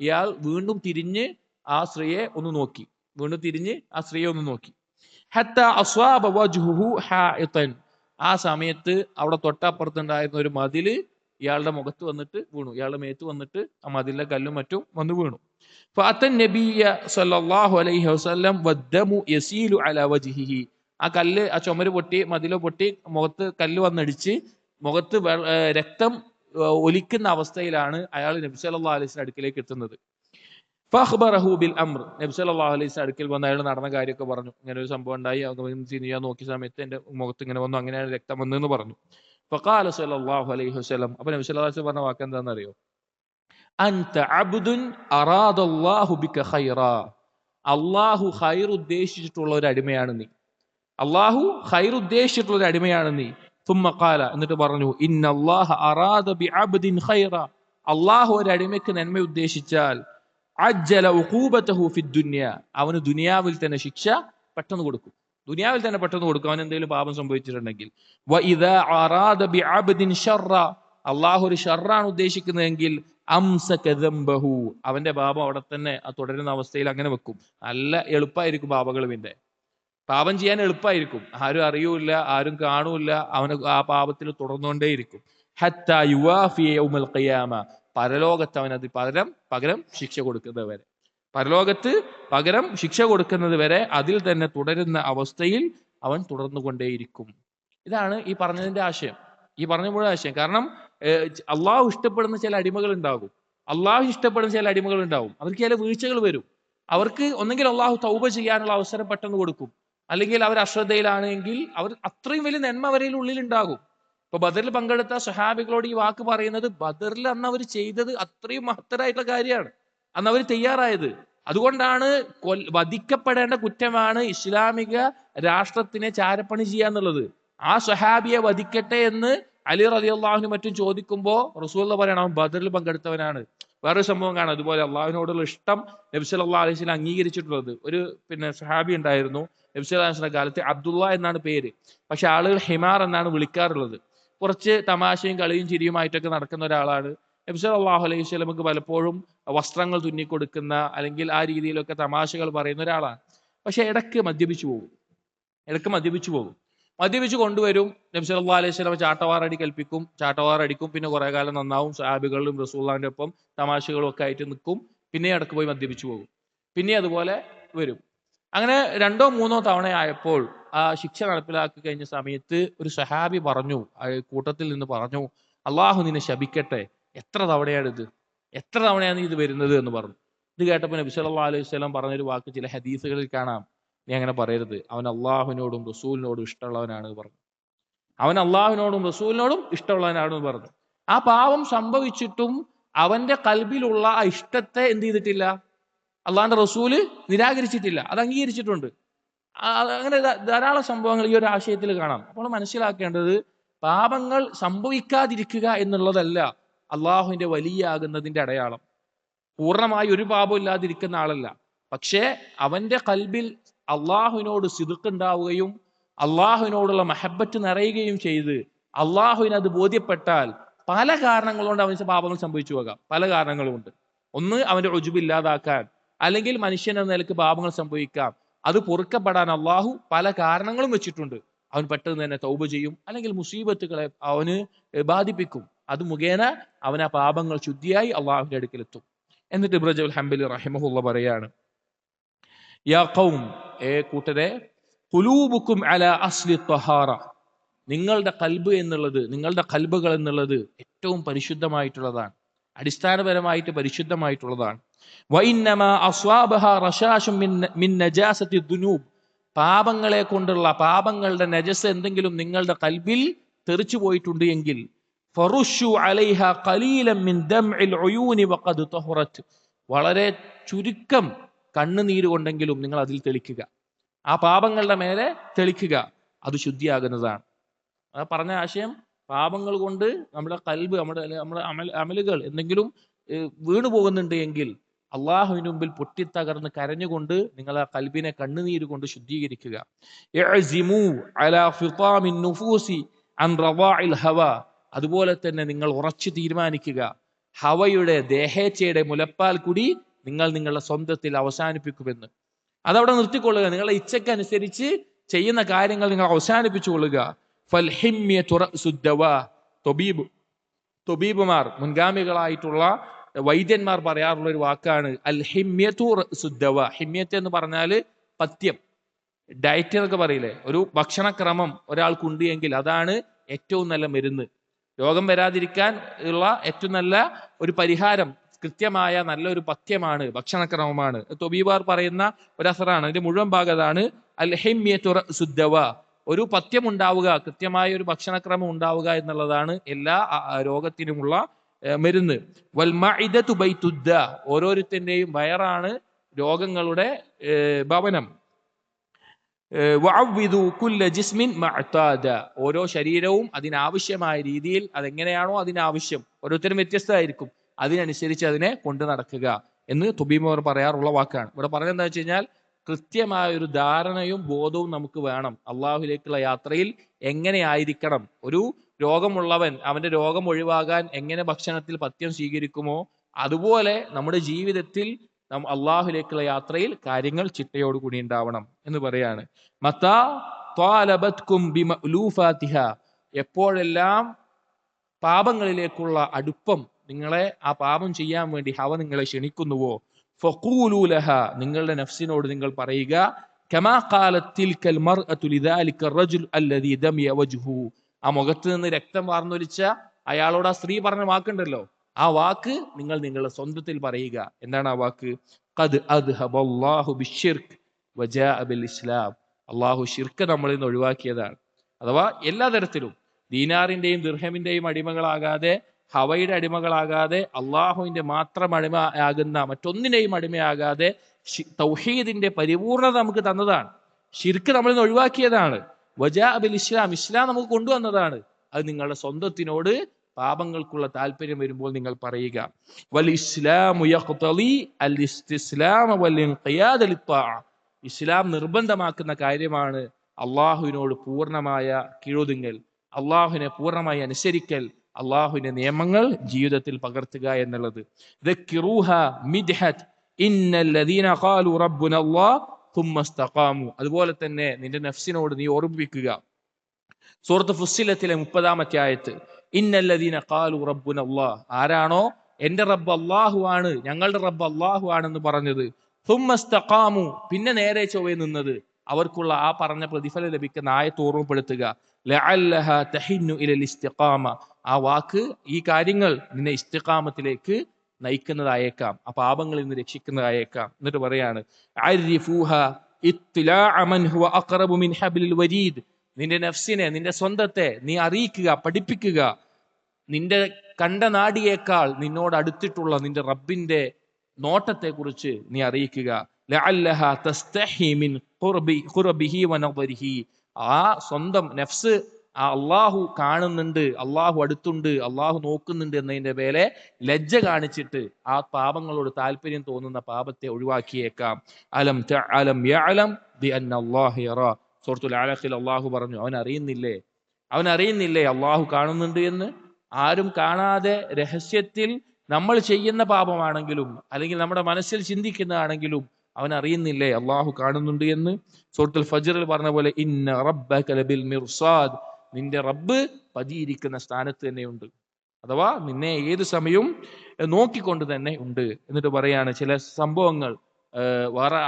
ഇയാൾ വീണ്ടും തിരിഞ്ഞ് ആ സ്ത്രീയെ ഒന്ന് നോക്കി, ഹത്ത അസ്വാബ വജ്ഹുഹു ഹായിതൻ, ആ സമയത്ത് അവിടെ തൊട്ടപ്പുറത്തുണ്ടായിരുന്ന ഒരു മതില് ഇയാളുടെ മുഖത്ത് വന്നിട്ട് വീണു, ഇയാളുടെ മേത്ത് വന്നിട്ട് ആ മതിലിലെ കല്ലും മറ്റും വന്ന് വീണു. ഫഅതൻ നബിയ സല്ലല്ലാഹു അലൈഹി വസല്ലം വദ്ദമു യസീലു അലാ വജ്ഹിഹി, ആ കല്ല്, ആ ചുമര് പൊട്ടി, മതില് പൊട്ടി, മുഖത്ത് കല്ല് വന്നടിച്ച് മുഖത്ത് രക്തം ഒലിക്കുന്ന അവസ്ഥയിലാണ് അയാൾ നബി സല്ലല്ലാഹു അലൈഹി വസല്ലം അടുക്കിലേക്ക് എത്തുന്നത്. ഫഅഖ്ബറഹു ബിൽ അംർ, നബി സല്ലല്ലാഹു അലൈഹി വസല്ലം അടുക്കൽ വന്ന് അയാൾ നടന്ന കാര്യമൊക്കെ പറഞ്ഞു. ഇങ്ങനെ ഒരു സംഭവം ഉണ്ടായി, ഞാൻ നോക്കിയ സമയത്ത് എന്റെ മുഖത്ത് ഇങ്ങനെ വന്നു, അങ്ങനെയാണ് രക്തം വന്നെന്ന് പറഞ്ഞു. ഫഖാല സല്ലല്ലാഹു അലൈഹി വസല്ലം, അപ്പോൾ നബി സല്ലല്ലാഹു അലൈഹി വസല്ലം പറഞ്ഞ വാക്ക് എന്താണെന്ന് അറിയോ? അൻത അബ്ദുൻ അറാദല്ലാഹു ബിക ഖൈറാ, അല്ലാഹു ഖൈർ ഉദ്ദേശിച്ചിട്ടുള്ള ഒരു അടിമയാണ് നീ, അല്ലാഹു ഖൈർ ഉദ്ദേശിച്ചിട്ടുള്ള ഒരു അടിമയാണ് നീ. തുമ്മ ഖാല, എന്നിട്ട് പറഞ്ഞു, ഇന്നല്ലാഹ അറാദ ബിഅബ്ദിൻ ഖൈറാ, അല്ലാഹു ഒരു അടിമയ്ക്ക് നന്മ ഉദ്ദേശിച്ചാൽ അജ്ജല ഉഖൂബതഹു ഫിദ്ദുനിയ, അവന് ദുനിയാവിൽ തന്നെ ശിക്ഷ പെട്ടെന്ന് കൊടുക്കും, അവൻ എന്തെങ്കിലും പാപം സംഭവിച്ചിട്ടുണ്ടെങ്കിൽ. വഇദാ അറാദ ബിഅബ്ദിൻ ശർറ, അല്ലാഹു ഒരു ഷർറാണ് ഉദ്ദേശിക്കുന്നതെങ്കിൽ അംസക ദംബഹു, അവന്റെ പാപം അവിടെ തന്നെ ആ തുടരുന്ന അവസ്ഥയിൽ അങ്ങനെ വെക്കും. നല്ല എളുപ്പമായിരിക്കും പാപം ചെയ്യാൻ എളുപ്പമായിരിക്കും, ആരും അറിയൂല, ആരും കാണൂല, അവന് ആ പാപത്തിൽ തുടർന്നുകൊണ്ടേയിരിക്കും. ഹത്താ യുവാഫി യൗമൽ ഖിയാമ, പരലോകത്ത് അവൻ അത് പകരം ശിക്ഷ കൊടുക്കുന്നത് വരെ അതിൽ തന്നെ തുടരുന്ന അവസ്ഥയിൽ അവൻ തുടർന്നുകൊണ്ടേയിരിക്കും. ഇതാണ് ഈ പറഞ്ഞതിന്റെ ആശയം, ഈ പറഞ്ഞ മുഴുവൻ ആശയം. കാരണം അള്ളാഹു ഇഷ്ടപ്പെടുന്ന ചില അടിമകൾ ഉണ്ടാകും, അവർക്ക് ചില വീഴ്ചകൾ വരും. അവർക്ക് ഒന്നെങ്കിൽ അള്ളാഹു തൗബ ചെയ്യാനുള്ള അവസരം പെട്ടെന്ന് കൊടുക്കും, അല്ലെങ്കിൽ അവർ അശ്രദ്ധയിലാണെങ്കിൽ അവർ അത്രയും വലിയ നന്മ അവരുടെ ഉള്ളിലുണ്ടാകും. ഇപ്പൊ ബദറിൽ പങ്കെടുത്ത സഹാബികളോട് ഈ വാക്ക് പറയുന്നത്, ബദറിൽ അന്ന് അവർ ചെയ്തത് അത്രയും മഹത്തരായിട്ടുള്ള കാര്യമാണ്, അന്ന് അവർ തയ്യാറായത്. അതുകൊണ്ടാണ് വധിക്കപ്പെടേണ്ട കുറ്റമാണ് ഇസ്ലാമിക രാഷ്ട്രത്തിനെ ചാരപ്പണി ചെയ്യാന്നുള്ളത്. ആ സഹാബിയെ വധിക്കട്ടെ എന്ന് അലി റളിയല്ലാഹു അൻഹു മറ്റും ചോദിക്കുമ്പോ റസൂലുള്ള പറയണം, അവൻ ബദറിൽ പങ്കെടുത്തവനാണ്. വേറൊരു സംഭവം കാണാം, അതുപോലെ അള്ളാഹുവിനോടുള്ള ഇഷ്ടം നബി സല്ലല്ലാഹു അലൈഹി വസല്ലം അംഗീകരിച്ചിട്ടുള്ളത്. ഒരു സഹാബി ഉണ്ടായിരുന്നു, നബി സല്ലല്ലാഹു അലൈഹി വസല്ലം കാലത്ത് അബ്ദുള്ള എന്നാണ് പേര്, പക്ഷെ ആളുകൾ ഹിമാർ എന്നാണ് വിളിക്കാറുള്ളത്. കുറച്ച് തമാശയും കളിയും ചിരിയുമായിട്ടൊക്കെ നടക്കുന്ന ഒരാളാണ്. നബി സല്ലല്ലാഹു അലൈഹി വസല്ലമക്ക് പലപ്പോഴും വസ്ത്രങ്ങൾ തുന്നിക്കൊടുക്കുന്ന, അല്ലെങ്കിൽ ആ രീതിയിലൊക്കെ തമാശകൾ പറയുന്ന ഒരാളാണ്. പക്ഷെ ഇടയ്ക്ക് മദ്യപിച്ചു പോകും. മദ്യപിച്ച് കൊണ്ടുവരും, നബി സല്ലല്ലാഹു അലൈഹി വസല്ലം ചാട്ടവാറടിക്കും, പിന്നെ കുറെ കാലം നന്നാവും, സഹാബികളിലും റസൂലുള്ളാഹിന്റെ ഒപ്പം തമാശകളും ഒക്കെ ആയിട്ട് നിൽക്കും, പിന്നെ ഇടയ്ക്ക് പോയി മദ്യപിച്ചു പോകും, പിന്നെ അതുപോലെ വരും. അങ്ങനെ 2-3 തവണ ആയപ്പോൾ ആ ശിക്ഷ നടപ്പിലാക്കി കഴിഞ്ഞ സമയത്ത് ഒരു സഹാബി പറഞ്ഞു, കൂട്ടത്തിൽ നിന്ന് പറഞ്ഞു, അള്ളാഹു നിന്നെ ശപിക്കട്ടെ, എത്ര തവണയാണ് ഇത് വരുന്നത് എന്ന് പറഞ്ഞു. ഇത് കേട്ടപ്പോൾ നബി സല്ലല്ലാഹു അലൈഹി വസല്ലം പറഞ്ഞൊരു വാക്ക് ചില ഹദീസുകളിൽ കാണാം, നീ അങ്ങനെ പറയരുത്, അവൻ അള്ളാഹുവിനോടും റസൂലിനോടും ഇഷ്ടമുള്ളവനാണ് പറഞ്ഞു. ആ പാവം സംഭവിച്ചിട്ടും അവന്റെ കൽബിലുള്ള ആ ഇഷ്ടത്തെ എന്ത് ചെയ്തിട്ടില്ല, അള്ളാഹിന്റെ റസൂല് നിരാകരിച്ചിട്ടില്ല, അത് അംഗീകരിച്ചിട്ടുണ്ട്. അങ്ങനെ ധാരാളം സംഭവങ്ങൾ ഈ ഒരു ആശയത്തിൽ കാണാം. അപ്പോൾ മനസ്സിലാക്കേണ്ടത്, പാപങ്ങൾ സംഭവിക്കാതിരിക്കുക എന്നുള്ളതല്ല അള്ളാഹുവിന്റെ വലിയാകുന്നതിന്റെ അടയാളം. പൂർണ്ണമായി ഒരു പാപം ഇല്ലാതിരിക്കുന്ന ആളല്ല, പക്ഷേ അവന്റെ കൽബിൽ അള്ളാഹുവിനോട് സിദ്ഖ് ഉണ്ടാവുകയും അള്ളാഹുവിനോടുള്ള മഹബത്ത് നിറയുകയും ചെയ്ത് അള്ളാഹുവിന് അത് ബോധ്യപ്പെട്ടാൽ പല കാരണങ്ങൾ കൊണ്ട് അവന് പാപങ്ങൾ സംഭവിച്ചു പോകാം. പല കാരണങ്ങളുമുണ്ട്. ഒന്ന്, അവന്റെ ഉജ്ബ് ഇല്ലാതാക്കാൻ, അല്ലെങ്കിൽ മനുഷ്യൻ എന്ന നിലക്ക് പാപങ്ങൾ സംഭവിക്കാം, അത് പൊറുക്കപ്പെടാൻ അള്ളാഹു പല കാരണങ്ങളും വെച്ചിട്ടുണ്ട്. അവൻ പെട്ടെന്ന് തന്നെ തൗബ ചെയ്യും, അല്ലെങ്കിൽ മുസീബത്തുകളെ അവന് ബാധിപ്പിക്കും, അത് മുഖേന അവൻ ആ പാപങ്ങൾ ശുദ്ധിയായി അള്ളാഹുവിന്റെ അടുക്കലെത്തും. എന്നിട്ട് ഇബ്നു റജബ് ഹംബലി റഹിമഹുല്ലാഹ് പറയാണ്, യാ ഖൗം, കൂട്ടരെ, ഖുലൂബുക്കും അലാ അസ്ലി ത്വഹാറ, നിങ്ങളുടെ കൽബുകൾ എന്നുള്ളത് ഏറ്റവും പരിശുദ്ധമായിട്ടുള്ളതാണ്, അടിസ്ഥാനപരമായിട്ട് പരിശുദ്ധമായിട്ടുള്ളതാണ്. വഇന്നമാ അസ്വാബഹാ റശാശും മിൻ നജാസത്തി ദുനൂബ്, പാപങ്ങളുടെ നജസ് എന്തെങ്കിലും നിങ്ങളുടെ കൽബിൽ തെറിച്ചു പോയിട്ടുണ്ട് എങ്കിൽ ഫറുഷു അലൈഹാ ഖലീലൻ മിൻ ദംഇൽ ഉയൂനി വഖദ് തഹറത്, വളരെ ചുരുക്കം കണ്ണുനീര് കൊണ്ടെങ്കിലും നിങ്ങൾ അതിൽ തെളിക്കുക, ആ പാപങ്ങളുടെ മേലെ തെളിക്കുക, അത് ശുദ്ധിയാകുന്നതാണ്. ആ പറഞ്ഞ ആശയം, പാപങ്ങൾ കൊണ്ട് നമ്മുടെ കൽബ്, നമ്മുടെ അമലുകൾ എന്തെങ്കിലും വീണു പോകുന്നുണ്ട് എങ്കിൽ അള്ളാഹുവിന് മുമ്പിൽ പൊട്ടിത്തകർന്ന് കരഞ്ഞുകൊണ്ട് നിങ്ങൾ ആ കൽബിനെ കണ്ണുനീര് കൊണ്ട് ശുദ്ധീകരിക്കുക. ഇഅ്സിമു അലാ ഫിതാമിൻ നുഫൂസി അൻ റവാഇൽ ഹവ, അതുപോലെ തന്നെ നിങ്ങൾ ഉറച്ചു തീരുമാനിക്കുക ഹവയുടെ ദേഹേച്ഛയുടെ മുലപ്പാൽ കുടി നിങ്ങൾ നിങ്ങളുടെ സ്വന്തത്തിൽ അവസാനിപ്പിക്കുമെന്ന്. അതവിടെ നിർത്തിക്കൊള്ളുക. നിങ്ങളുടെ ഇച്ഛക്കനുസരിച്ച് ചെയ്യുന്ന കാര്യങ്ങൾ നിങ്ങൾ അവസാനിപ്പിച്ചു കൊള്ളുക. തൊബീബുമാർ, മുൻഗാമികളായിട്ടുള്ള വൈദ്യന്മാർ പറയാറുള്ള ഒരു വാക്കാണ് അൽ ഹിമ്യത്തു റഅ്സുദ്ദവ. ഹിമ്യത്ത് എന്ന് പറഞ്ഞാല് പഥ്യം, ഡയറ്റ് എന്നൊക്കെ പറയില്ലേ, ഒരു ഭക്ഷണക്രമം ഒരാൾക്കുണ്ട് എങ്കിൽ അതാണ് ഏറ്റവും നല്ല മരുന്ന്. രോഗം വരാതിരിക്കാൻ ഉള്ള ഏറ്റവും നല്ല ഒരു പരിഹാരം കൃത്യമായ നല്ലൊരു പഥ്യമാണ്, ഭക്ഷണക്രമമാണ്. തൊബീബാർ പറയുന്ന ഒരു അസറാണ്. അതിന്റെ മുഴുവൻ ഭാഗം അതാണ് അൽ ഹിമ്യത്തു റഅ്സുദ്ദവ. ഒരു പഥ്യം ഉണ്ടാവുക, കൃത്യമായ ഒരു ഭക്ഷണക്രമം ഉണ്ടാവുക എന്നുള്ളതാണ് എല്ലാ രോഗത്തിനുമുള്ള മരുന്ന്. വൽ മഇദതു ബൈതുദ്ദ, ഓരോരുത്തന്റെയും വയറാണ് രോഗങ്ങളുടെ ഭവനം. വഅവ്വിദു കുല്ല ജിസ്മിൻ മഅതാദ, ഓരോ ശരീരവും അതിനാവശ്യമായ രീതിയിൽ, അതെങ്ങനെയാണോ അതിനാവശ്യം, ഓരോരുത്തരും വ്യത്യസ്തമായിരിക്കും, അതിനനുസരിച്ച് അതിനെ കൊണ്ടു നടക്കുക എന്ന് തുബീബർ പറയാറുള്ള വാക്കാണ്. ഇവിടെ പറഞ്ഞെന്താ വെച്ച് കഴിഞ്ഞാൽ കൃത്യമായ ഒരു ധാരണയും ബോധവും നമുക്ക് വേണം. അള്ളാഹുലേക്കുള്ള യാത്രയിൽ എങ്ങനെയായിരിക്കണം, ഒരു രോഗമുള്ളവൻ അവന്റെ രോഗം ഒഴിവാകാൻ എങ്ങനെ ഭക്ഷണത്തിൽ പഥ്യം സ്വീകരിക്കുമോ അതുപോലെ നമ്മുടെ ജീവിതത്തിൽ അള്ളാഹുലേക്കുള്ള യാത്രയിൽ കാര്യങ്ങൾ ചിട്ടയോടുകൂടി ഉണ്ടാവണം എന്ന് പറയാണ്. മതാ ത്വാലബത്കും ബിമഅ്ലൂഫാതിഹ, എപ്പോഴെല്ലാം പാപങ്ങളിലേക്കുള്ള അടുപ്പം നിങ്ങളെ ആ പാപം ചെയ്യാൻ വേണ്ടി ഹവ നിങ്ങളെ ക്ഷണിക്കുന്നുവോ, ഫഖൂലൂ ലഹ, നിങ്ങളുടെ നഫ്സിനോട് നിങ്ങൾ പറയുക, കമാ ഖാലത് തിൽകൽ മർഅതു ലിദാലിക റജുൽ അല്ലദീ ദമിയ വജ്ഹു, ആ മുഖത്ത് നിന്ന് രക്തം വാർന്നൊലിച്ച അയാളോട് ആ സ്ത്രീ പറഞ്ഞ വാക്കുണ്ടല്ലോ, ആ വാക്ക് നിങ്ങൾ നിങ്ങളുടെ സ്വന്തത്തിൽ പറയുക. എന്താണ് ആ വാക്ക്? ഖദ് അദ്ഹബല്ലാഹു ബിശ്ശിർക്ക് വജാഅ ബിൽ ഇസ്ലാം, അള്ളാഹു ശിർക്ക് നമ്മളിൽ നിന്ന് ഒഴിവാക്കിയതാണ്. അഥവാ എല്ലാ തരത്തിലും ദീനാറിന്റെയും ദിർഹമിന്റെയും അടിമകളാകാതെ, ഹവയുടെ അടിമകളാകാതെ, അള്ളാഹുവിന്റെ മാത്രം അടിമയാകുന്ന മറ്റൊന്നിനെയും അടിമയാകാതെ തൗഹീദിന്റെ പരിപൂർണത നമുക്ക് തന്നതാണ്. ശിർക്ക് നമ്മളിൽ നിന്ന് ഒഴിവാക്കിയതാണ്. വജാഅ ബിൽ ഇസ്ലാം, ഇസ്ലാം നമുക്ക് കൊണ്ടുവന്നതാണ്. അത് നിങ്ങളുടെ സ്വന്തത്തിനോട് പാപങ്ങൾക്കുള്ള താല്പര്യം വരുമ്പോൾ നിങ്ങൾ പറയുക. വൽ ഇസ്ലാമു യഖ്തളി അൽ ഇസ്തിസ്ലാമ വൽ ഇൻഖിയാദ ലിത്വാഅ, ഇസ്ലാം നിർബന്ധമാക്കുന്ന കാര്യമാണ് അള്ളാഹുവിനോട് പൂർണ്ണമായ കീഴൊതുങ്ങൽ, അള്ളാഹുവിനെ പൂർണ്ണമായി അനുസരിക്കൽ, അള്ളാഹുവിന്റെ നിയമങ്ങൾ ജീവിതത്തിൽ പകർത്തുക എന്നുള്ളത്. ദക്കിറൂഹ മിദ്ഹത് ഇന്നല്ലദീന ഖാലു റബ്ബുനല്ലാഹ് തുമ്മ ഇസ്തഖാമു, അതുപോലെ തന്നെ നിന്റെ നഫ്സിനോട് നീ ഓർമ്മിപ്പിക്കുക. സൂറത്ത് ഫുസ്സിലത്തിലെ 30-ാമത്തെ ആയത്ത്, ഇന്നല്ലദീന ഖാലു റബ്ബുനല്ലാഹ്, ആരാണോ എന്റെ റബ്ബ് അല്ലാഹു ആണ്, ഞങ്ങളുടെ റബ്ബ് അല്ലാഹു ആണെന്ന് പറഞ്ഞത്, തുമ്മ ഇസ്തഖാമു, പിന്നെ നേരെ ചൊവ്വേ നിന്നത്, അവർക്കുള്ള ആ പറഞ്ഞ പ്രതിഫലം ലഭിക്കുന്ന ആയത്ത് ഓർമ്മപ്പെടുത്തുക. ലഅല്ലഹ തഹിന്നു ഇലൽ ഇസ്തിഖാമ, ആ വാക്ക്, ഈ കാര്യങ്ങൾ നിന്നെ ഇസ്തിഖാമത്തിലേക്ക് നയിക്കുന്നതായേക്കാം, ആ പാപങ്ങളിൽ നിന്ന് രക്ഷിക്കുന്നതായേക്കാം. എന്നിട്ട് പറയാണ് അരിഫൂഹ ഇത്ലാഅ മൻ ഹുവ അഖറബു മിൻ ഹബ്ലിൽ വരീദ്, നിന്റെ നഫ്സിനെ, നിന്റെ സ്വന്തത്തെ നീ അറിയിക്കുക, പഠിപ്പിക്കുക, നിന്റെ കണ്ട നാടിയേക്കാൾ നിന്നോട് അടുത്തിട്ടുള്ള നിന്റെ റബ്ബിന്റെ നോട്ടത്തെ കുറിച്ച് നീ അറിയിക്കുക. ലഅല്ലഹ തസ്തഹി മിൻ ഖുർബിഹി വനദരിഹി, ആ സ്വന്തം നഫ്സ് ആ അള്ളാഹു കാണുന്നുണ്ട്, അള്ളാഹു അടുത്തുണ്ട്, അള്ളാഹു നോക്കുന്നുണ്ട് എന്നതിന്റെ പേരെ ലജ്ജ കാണിച്ചിട്ട് ആ പാപങ്ങളോട് താല്പര്യം തോന്നുന്ന പാപത്തെ ഒഴിവാക്കിയേക്കാം. അലം തഅലം യഅലം ബിഅന്ന അല്ലാഹ യറാ, സൂറത്തുൽ അലഖിൽ അള്ളാഹു പറഞ്ഞു, അവൻ അറിയുന്നില്ലേ അള്ളാഹു കാണുന്നുണ്ട് എന്ന്. ആരും കാണാതെ രഹസ്യത്തിൽ നമ്മൾ ചെയ്യുന്ന പാപമാണെങ്കിലും അല്ലെങ്കിൽ നമ്മുടെ മനസ്സിൽ ചിന്തിക്കുന്നതാണെങ്കിലും അവൻ അറിയുന്നില്ലേ അള്ളാഹു കാണുന്നുണ്ട് എന്ന്. സൂറത്തുൽ ഫജ്റിൽ പറഞ്ഞ പോലെ ഇന്ന റബ്ബക ലബിൽ മിർസാദ്, നിന്റെ റബ്ബ് പതിയിരിക്കുന്ന സ്ഥാനത്ത് തന്നെയുണ്ട്, അഥവാ നിന്നെ ഏത് സമയവും നോക്കിക്കൊണ്ട് തന്നെ ഉണ്ട്. എന്നിട്ട് പറയാണ് ചില സംഭവങ്ങൾ വേറെ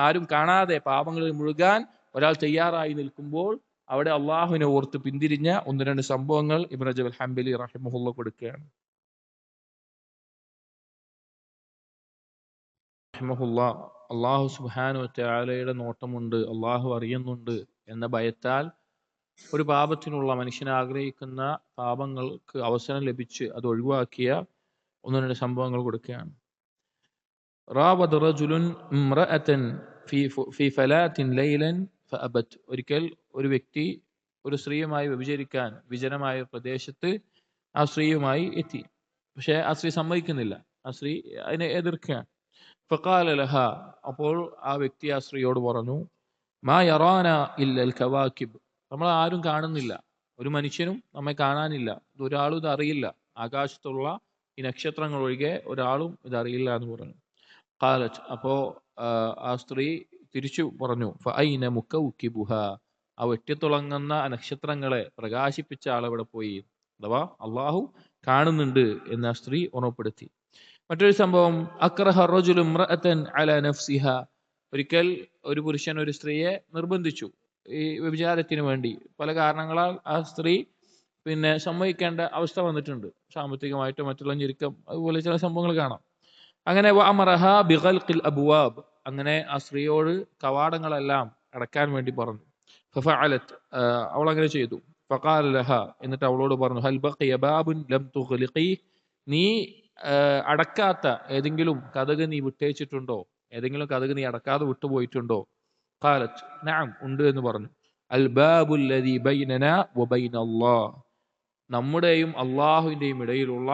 ആരും കാണാതെ പാപങ്ങളിൽ മുഴുകാൻ ഒരാൾ തയ്യാറായി നിൽക്കുമ്പോൾ അവിടെ അള്ളാഹുവിനെ ഓർത്ത് പിന്തിരിഞ്ഞ 1-2 സംഭവങ്ങൾ ഇബ്നു റജബ് അൽ ഹംബലി റഹിമഹുല്ലാഹ് കൊടുക്കുകയാണ്. അള്ളാഹു സുബ്ഹാനഹു വ തആലയുടെ നോട്ടമുണ്ട്, അള്ളാഹു അറിയുന്നുണ്ട് എന്ന ഭയത്താൽ ഒരു പാപത്തിനുള്ള മനുഷ്യനെ ആഗ്രഹിക്കുന്ന പാപങ്ങൾക്ക് അവസരം ലഭിച്ച് അത് ഒഴിവാക്കിയ 1-2 സംഭവങ്ങൾ കൊടുക്കുകയാണ്. റാവദ റജുലുൻ ഇംറഅതൻ ഫീ ഫലാത്തിൻ ലൈലൻ ഫഅബത്, ഒരിക്കൽ ഒരു വ്യക്തി ഒരു സ്ത്രീയുമായി വ്യഭിചരിക്കാൻ വിജനമായ പ്രദേശത്ത് ആ സ്ത്രീയുമായി എത്തി. പക്ഷെ ആ സ്ത്രീ സമ്മതിക്കുന്നില്ല, ആ സ്ത്രീ അതിനെ എതിർക്കുകയാണ്. ഫഖാല ലഹ, അപ്പോൾ ആ വ്യക്തി ആ സ്ത്രീയോട് പറഞ്ഞു, മാ യറാന ഇല്ലൽ കവാകിബ്, നമ്മൾ ആരും കാണുന്നില്ല, ഒരു മനുഷ്യനും നമ്മെ കാണാനില്ല, ഒരാളും ഇത് അറിയില്ല, ആകാശത്തുള്ള ഈ നക്ഷത്രങ്ങൾ ഒഴികെ ഒരാളും ഇത് അറിയില്ല എന്ന് പറഞ്ഞു. ഖാലത്ത്, അപ്പോ ആ സ്ത്രീ തിരിച്ചു പറഞ്ഞു, ഫഅൈന മുക്കൗകിബുഹ, ആ വെട്ടിത്തിളങ്ങുന്ന നക്ഷത്രങ്ങളെ പ്രകാശിപ്പിച്ച ആളെവിടെ പോയി? അഥവാ അള്ളാഹു കാണുന്നുണ്ട് എന്ന് ആ സ്ത്രീ ഓർമ്മപ്പെടുത്തി. മറ്റൊരു സംഭവം, അക്റഹ റജുലു ഇംറഅതൻ അലാ നഫ്സിഹ, ഒരിക്കൽ ഒരു പുരുഷൻ ഒരു സ്ത്രീയെ നിർബന്ധിച്ചു ഈ വ്യഭിചാരത്തിന് വേണ്ടി. പല കാരണങ്ങളാൽ ആ സ്ത്രീ സമ്മതിക്കേണ്ട അവസ്ഥ വന്നിട്ടുണ്ട്, സാമ്പത്തികമായിട്ടോ മറ്റുള്ള ഞെരുക്കം, അതുപോലെ ചില സംഭവങ്ങൾ കാണാം. അങ്ങനെ വഅമറഹ ബിഗൽഖിൽ അബ്വാബ്, അങ്ങനെ ആ സ്ത്രീയോട് കവാടങ്ങളെല്ലാം അടക്കാൻ വേണ്ടി പറഞ്ഞു. ഫഫഅലത്, അവൾ അങ്ങനെ ചെയ്തു. ഫഖാല ലഹ, എന്നിട്ട് അവളോട് പറഞ്ഞു, ഹൽ ബഖിയ ബാബുൻ ലം തുഗ്ലിഖി, നീ അടക്കാത്ത ഏതെങ്കിലും കതക് നീ വിട്ടേച്ചിട്ടുണ്ടോ? ഏതെങ്കിലും കതക് നീ അടക്കാതെ വിട്ടുപോയിട്ടുണ്ടോ? ഖാലത്ത് നഅം, ഉണ്ട് എന്ന് പറഞ്ഞു. അൽ ബാബുൽ ലദീ ബൈനനാ വബൈന അല്ലാഹ്, നമ്മുടെയും അള്ളാഹുവിന്റെയും ഇടയിലുള്ള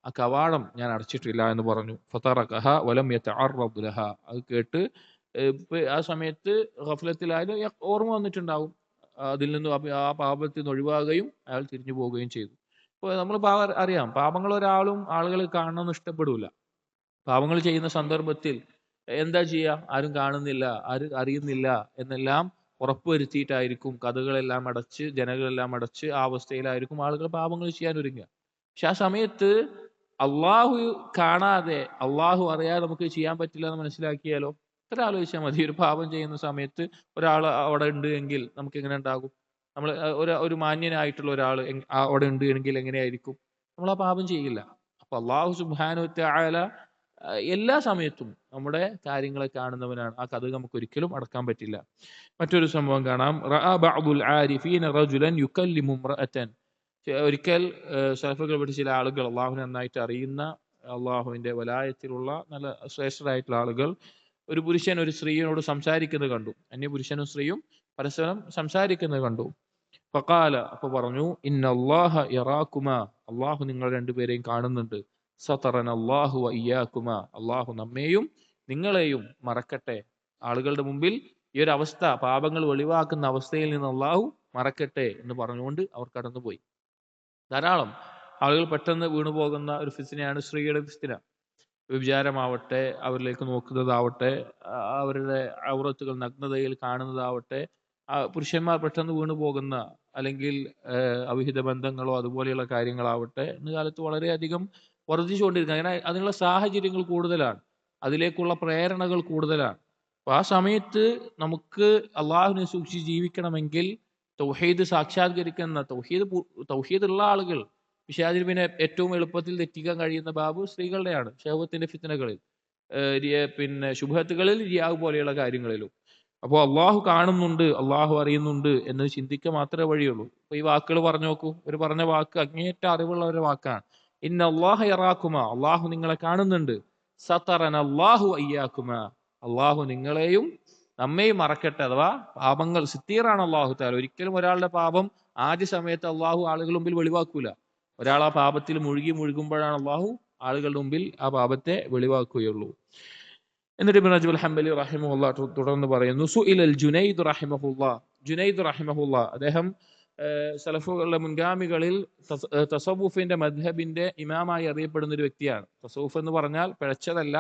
ആ കവാടം ഞാൻ അടച്ചിട്ടില്ല എന്ന് പറഞ്ഞു. ഫതറകഹ വലം യതഅറദ് ലഹ, അത് കേട്ട് ആ സമയത്ത് ഗഫലത്തിലായാലും ഓർമ്മ വന്നിട്ടുണ്ടാവും, അതിൽ നിന്ന് ആ പാപത്തിൽ നിന്ന് ഒഴിവാകുകയും അയാൾ തിരിഞ്ഞു പോവുകയും ചെയ്തു. ഇപ്പോൾ നമ്മൾ അറിയാം, പാപങ്ങൾ ആളുകൾ കാണണമെന്ന് ഇഷ്ടപ്പെടൂല. പാപങ്ങൾ ചെയ്യുന്ന സന്ദർഭത്തിൽ എന്താ ചെയ്യുക? ആരും കാണുന്നില്ല, ആരും അറിയുന്നില്ല എന്നെല്ലാം ഉറപ്പുവരുത്തിയിട്ടായിരിക്കും കതകളെല്ലാം അടച്ച്, ജനകളെല്ലാം അടച്ച് ആ അവസ്ഥയിലായിരിക്കും ആളുകൾ പാപങ്ങൾ ചെയ്യാൻ ഒരുങ്ങുക. പക്ഷെ ആ സമയത്ത് അള്ളാഹു കാണാതെ, അള്ളാഹു അറിയാതെ നമുക്ക് ചെയ്യാൻ പറ്റില്ല എന്ന് മനസ്സിലാക്കിയാലോ? ഇത്ര ആലോചിച്ചാൽ മതി. ഒരു പാപം ചെയ്യുന്ന സമയത്ത് ഒരാൾ അവിടെ ഉണ്ട് എങ്കിൽ നമുക്ക് എങ്ങനെ ഉണ്ടാകും? നമ്മൾ ഒരു മാന്യനായിട്ടുള്ള ഒരാൾ അവിടെ ഉണ്ട് എങ്കിൽ എങ്ങനെയായിരിക്കും? നമ്മൾ ആ പാപം ചെയ്യില്ല. അപ്പൊ അള്ളാഹു സുബ്ഹാനഹു വ തആല എല്ലാ സമയത്തും നമ്മുടെ കാര്യങ്ങളെ കാണുന്നവനാണ്. ആ കഥ നമുക്ക് ഒരിക്കലും അടക്കാൻ പറ്റില്ല. മറ്റൊരു സംഭവം കാണാം, റഅ ബഅദുൽ ആരിഫീന റജുലൻ യുകല്ലിമു ഇംറഅതൻ, ഒരിക്കൽ സലഫുകൾ വിട്ട് ചില ആളുകൾ, അള്ളാഹുവിനെ നന്നായിട്ട് അറിയുന്ന, അള്ളാഹുവിന്റെ വലായത്തിലുള്ള നല്ല ശ്രേഷ്ഠരായിട്ടുള്ള ആളുകൾ ഒരു പുരുഷൻ ഒരു സ്ത്രീയോട് സംസാരിക്കുന്നത് കണ്ടു. അന്യപുരുഷനും സ്ത്രീയും പരസ്പരം സംസാരിക്കുന്നത് കണ്ടു. ഫഖാല, അപ്പൊ പറഞ്ഞു, ഇന്നല്ലാഹ യറാകുമാ, അള്ളാഹു നിങ്ങൾ രണ്ടുപേരെയും കാണുന്നുണ്ട്. സതറന അല്ലാഹു വ ഇയ്യാകുമാ, അള്ളാഹു നമ്മെയും നിങ്ങളെയും മറക്കട്ടെ. ആളുകളുടെ മുമ്പിൽ ഈ ഒരു അവസ്ഥ, പാപങ്ങൾ വെളിവാക്കുന്ന അവസ്ഥയിൽ നിന്ന് അള്ളാഹു മറക്കട്ടെ എന്ന് പറഞ്ഞുകൊണ്ട് അവർ കടന്നുപോയി. ധാരാളം ആളുകൾ പെട്ടെന്ന് വീണുപോകുന്ന ഒരു ഫിത്നയാണ് സ്ത്രീയുടെ ഫിത്ന. വ്യഭിചാരമാവട്ടെ, അവരിലേക്ക് നോക്കുന്നതാവട്ടെ, അവരുടെ ഔറത്തുകൾ നഗ്നതയിൽ കാണുന്നതാവട്ടെ, പുരുഷന്മാർ പെട്ടെന്ന് വീണു പോകുന്ന, അല്ലെങ്കിൽ അവിഹിത ബന്ധങ്ങളോ അതുപോലെയുള്ള കാര്യങ്ങളാവട്ടെ, ഇന്ന് കാലത്ത് വളരെയധികം വർദ്ധിച്ചുകൊണ്ടിരിക്കുന്നത്. അങ്ങനെ അതിനുള്ള സാഹചര്യങ്ങൾ കൂടുതലാണ്, അതിലേക്കുള്ള പ്രേരണകൾ കൂടുതലാണ്. അപ്പൊ ആ സമയത്ത് നമുക്ക് അള്ളാഹുവിനെ സൂക്ഷിച്ച് ജീവിക്കണമെങ്കിൽ തൗഹീദ് സാക്ഷാത്കരിക്കുന്ന, തൗഹീദ് ഉള്ള ആളുകൾ, പിശാചിന് ഏറ്റവും എളുപ്പത്തിൽ തെറ്റിക്കാൻ കഴിയുന്ന ബാബു സ്ത്രീകളുടെയാണ്, ശഹവത്തിന്റെ ഫിത്നകളിൽ, ശുഭത്തുകളിൽ, റിയാവ് പോലെയുള്ള കാര്യങ്ങളിലും. അപ്പോൾ അള്ളാഹു കാണുന്നുണ്ട്, അള്ളാഹു അറിയുന്നുണ്ട് എന്ന് ചിന്തിക്കുക മാത്രമേ വഴിയുള്ളൂ. അപ്പൊ ഈ വാക്കുകൾ പറഞ്ഞു നോക്കൂ. ഒരു പറഞ്ഞ വാക്ക് അങ്ങേറ്റ അറിവുള്ള ഒരു വാക്കാണ്. ഇന്ന അല്ലാഹ യറാകുമാ, അള്ളാഹു നിങ്ങളെ കാണുന്നുണ്ട്. സതറന അല്ലാഹു അയ്യാകുമാ, അള്ളാഹു നിങ്ങളെയും നമ്മെയും മറക്കട്ടെ. അഥവാ പാപങ്ങൾ സിത്തീറാണ് അള്ളാഹു തആല. ഒരിക്കലും ഒരാളുടെ പാപം ആദ്യ സമയത്ത് അള്ളാഹു ആളുകളുടെ മുമ്പിൽ വെളിവാക്കൂല. ഒരാൾ ആ പാപത്തിൽ മുഴുകുമ്പോഴാണ് അള്ളാഹു ആളുകളുടെ മുമ്പിൽ ആ പാപത്തെ വെളിവാക്കുകയുള്ളൂ. എന്നിട്ട് ഇബ്നു റജബ് അൽ ഹംബലി റഹിമഹുല്ലാ തുടർന്ന് പറയുന്നു, സുഇലൽ ജുനൈദ് റഹിമഹുല്ലാ, ജുനൈദ് റഹിമഹുല്ലാ, അദ്ദേഹം സലഫുകളുടെ മുൻഗാമികളിൽ തസവുഫിന്റെ മദ്ഹബിന്റെ ഇമാമായി അറിയപ്പെടുന്ന ഒരു വ്യക്തിയാണ്. തസവുഫ് എന്ന് പറഞ്ഞാൽ പിഴച്ചതല്ല,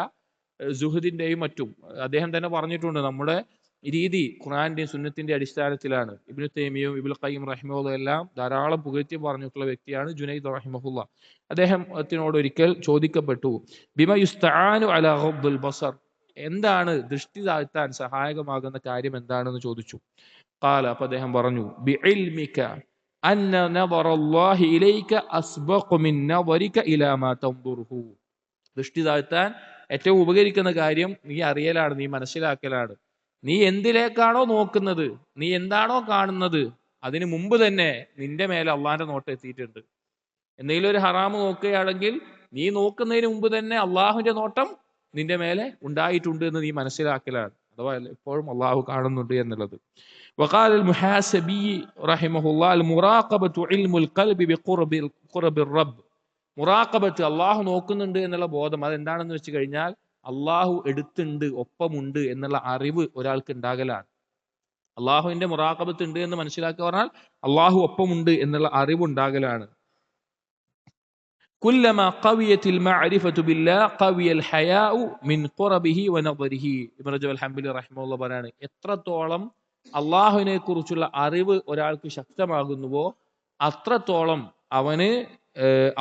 സുഹദിന്റെയും മറ്റും. അദ്ദേഹം തന്നെ പറഞ്ഞിട്ടുണ്ട്, നമ്മുടെ രീതി ഖുർആന്റെയും സുന്നത്തിന്റെ അടിസ്ഥാനത്തിലാണ്. ഇബ്നു തൈമിയ്യയും ഇബ്നുൽ ഖയ്യിം റഹിമഹുല്ലാ എല്ലാം ധാരാളം പുകഴ്ത്തി പറഞ്ഞിട്ടുള്ള വ്യക്തിയാണ് ജുനൈദ് റഹിമഹുല്ലാ. അദ്ദേഹത്തിനോട് ഒരിക്കൽ ചോദിക്കപ്പെട്ടു, ബിമ യുസ്തആനു അലാ ഗദ്ദുൽ ബസർ, എന്താണ് ദൃഷ്ടി താഴ്ത്താൻ സഹായകമാകുന്ന കാര്യം എന്താണെന്ന് ചോദിച്ചു. ഖാല, അപ്പൊ അദ്ദേഹം പറഞ്ഞു, ബിഇൽമിക അന്ന നദറല്ലാഹി ഇലൈക അസ്ബഖു മിൻ നദരിക ഇലാ മാ തൻദുറുഹു, ദൃഷ്ടി താഴ്ത്താൻ ഏറ്റവും ഉപകരിക്കുന്ന കാര്യം നീ അറിയലാണ്, നീ മനസ്സിലാക്കലാണ്. നീ എന്തിലേക്കാണോ നോക്കുന്നത്, നീ എന്താണോ കാണുന്നത്, അതിന് മുമ്പ് തന്നെ നിന്റെ മേലെ അള്ളാഹിന്റെ നോട്ടം എത്തിയിട്ടുണ്ട്. എന്തെങ്കിലും ഒരു ഹറാമ് നോക്കുകയാണെങ്കിൽ നീ നോക്കുന്നതിന് മുമ്പ് തന്നെ അള്ളാഹുവിന്റെ നോട്ടം നിന്റെ മേലെ ഉണ്ടായിട്ടുണ്ട് എന്ന് നീ മനസ്സിലാക്കലാണ്. അഥവാ എപ്പോഴും അള്ളാഹു കാണുന്നുണ്ട് എന്നുള്ളത്. وقال المحاسبي رحمه الله المراقبة علم القلب بقرب الرب, മുറാഖബത്ത്, അള്ളാഹു നോക്കുന്നുണ്ട് എന്നുള്ള ബോധം, അതെന്താണെന്ന് വെച്ച് കഴിഞ്ഞാൽ അള്ളാഹു എടുത്തുണ്ട്, ഒപ്പമുണ്ട് എന്നുള്ള അറിവ് ഒരാൾക്ക് ഉണ്ടാകലാണ്. അള്ളാഹുവിന്റെ മുറാഖബത്ത് ഉണ്ട് എന്ന് മനസ്സിലാക്കുക പറഞ്ഞാൽ അള്ളാഹു ഒപ്പമുണ്ട് എന്നുള്ള അറിവുണ്ടാകലാണ്. കുല്ലമാ ഖവിയത്തിൽ മഅരിഫതു ബില്ലാഹ് ഖവിയൽ ഹയാഉ മിൻ ഖുറബിഹി വനദരിഹി. ഇബ്നു റജബ് അൽ ഹംബലി റഹിമഹുല്ലാഹ് പറയാണ്, എത്രത്തോളം അള്ളാഹുവിനെ കുറിച്ചുള്ള അറിവ് ഒരാൾക്ക് ശക്തമാകുന്നുവോ അത്രത്തോളം അവന്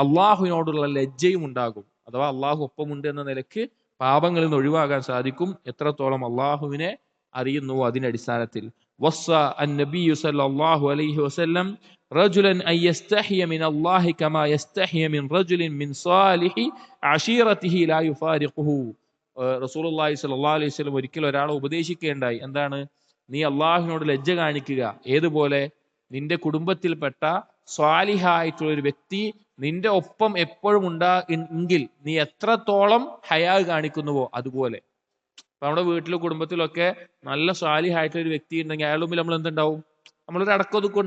അള്ളാഹുവിനോടുള്ള ലജ്ജയും ഉണ്ടാകും. അഥവാ അള്ളാഹു ഒപ്പമുണ്ട് എന്ന നിലയ്ക്ക് പാപങ്ങളിൽ നിന്ന് ഒഴിവാകാൻ സാധിക്കും, എത്രത്തോളം അള്ളാഹുവിനെ അറിയുന്നുവോ അതിന്റെ അടിസ്ഥാനത്തിൽ. വസ്സ അൻ-നബിയ്യു സല്ലല്ലാഹു അലൈഹി വസല്ലം റജുലൻ അൻ യസ്തഹിയ മിൻ അല്ലാഹി കമാ യസ്തഹിയ മിൻ റജുലിൻ മിൻ സാലിഹി അശീറതിഹി ലാ യുഫാരിഖുഹു. റസൂലുള്ളാഹി സ്വല്ലല്ലാഹു അലൈഹി വസല്ലം ഒരിക്കൽ ഒരാളെ ഉപദേശിക്കുകയുണ്ടായി. എന്താണ്? നീ അള്ളാഹുവിനോട് ലജ്ജ കാണിക്കുക. ഏതുപോലെ? നിന്റെ കുടുംബത്തിൽപ്പെട്ട സ്വാലിഹായിട്ടുള്ള ഒരു വ്യക്തി നിന്റെ ഒപ്പം എപ്പോഴും എങ്കിൽ നീ എത്രത്തോളം ഹയാ കാണിക്കുന്നുവോ അതുപോലെ. അപ്പൊ നമ്മുടെ വീട്ടിലും കുടുംബത്തിലൊക്കെ നല്ല സ്വാലിഹായിട്ടുള്ള ഒരു വ്യക്തി ഉണ്ടെങ്കിൽ അയാളുടെ മുമ്പിൽ നമ്മൾ എന്തുണ്ടാവും? നമ്മളൊരു അടക്കൊതുക്കം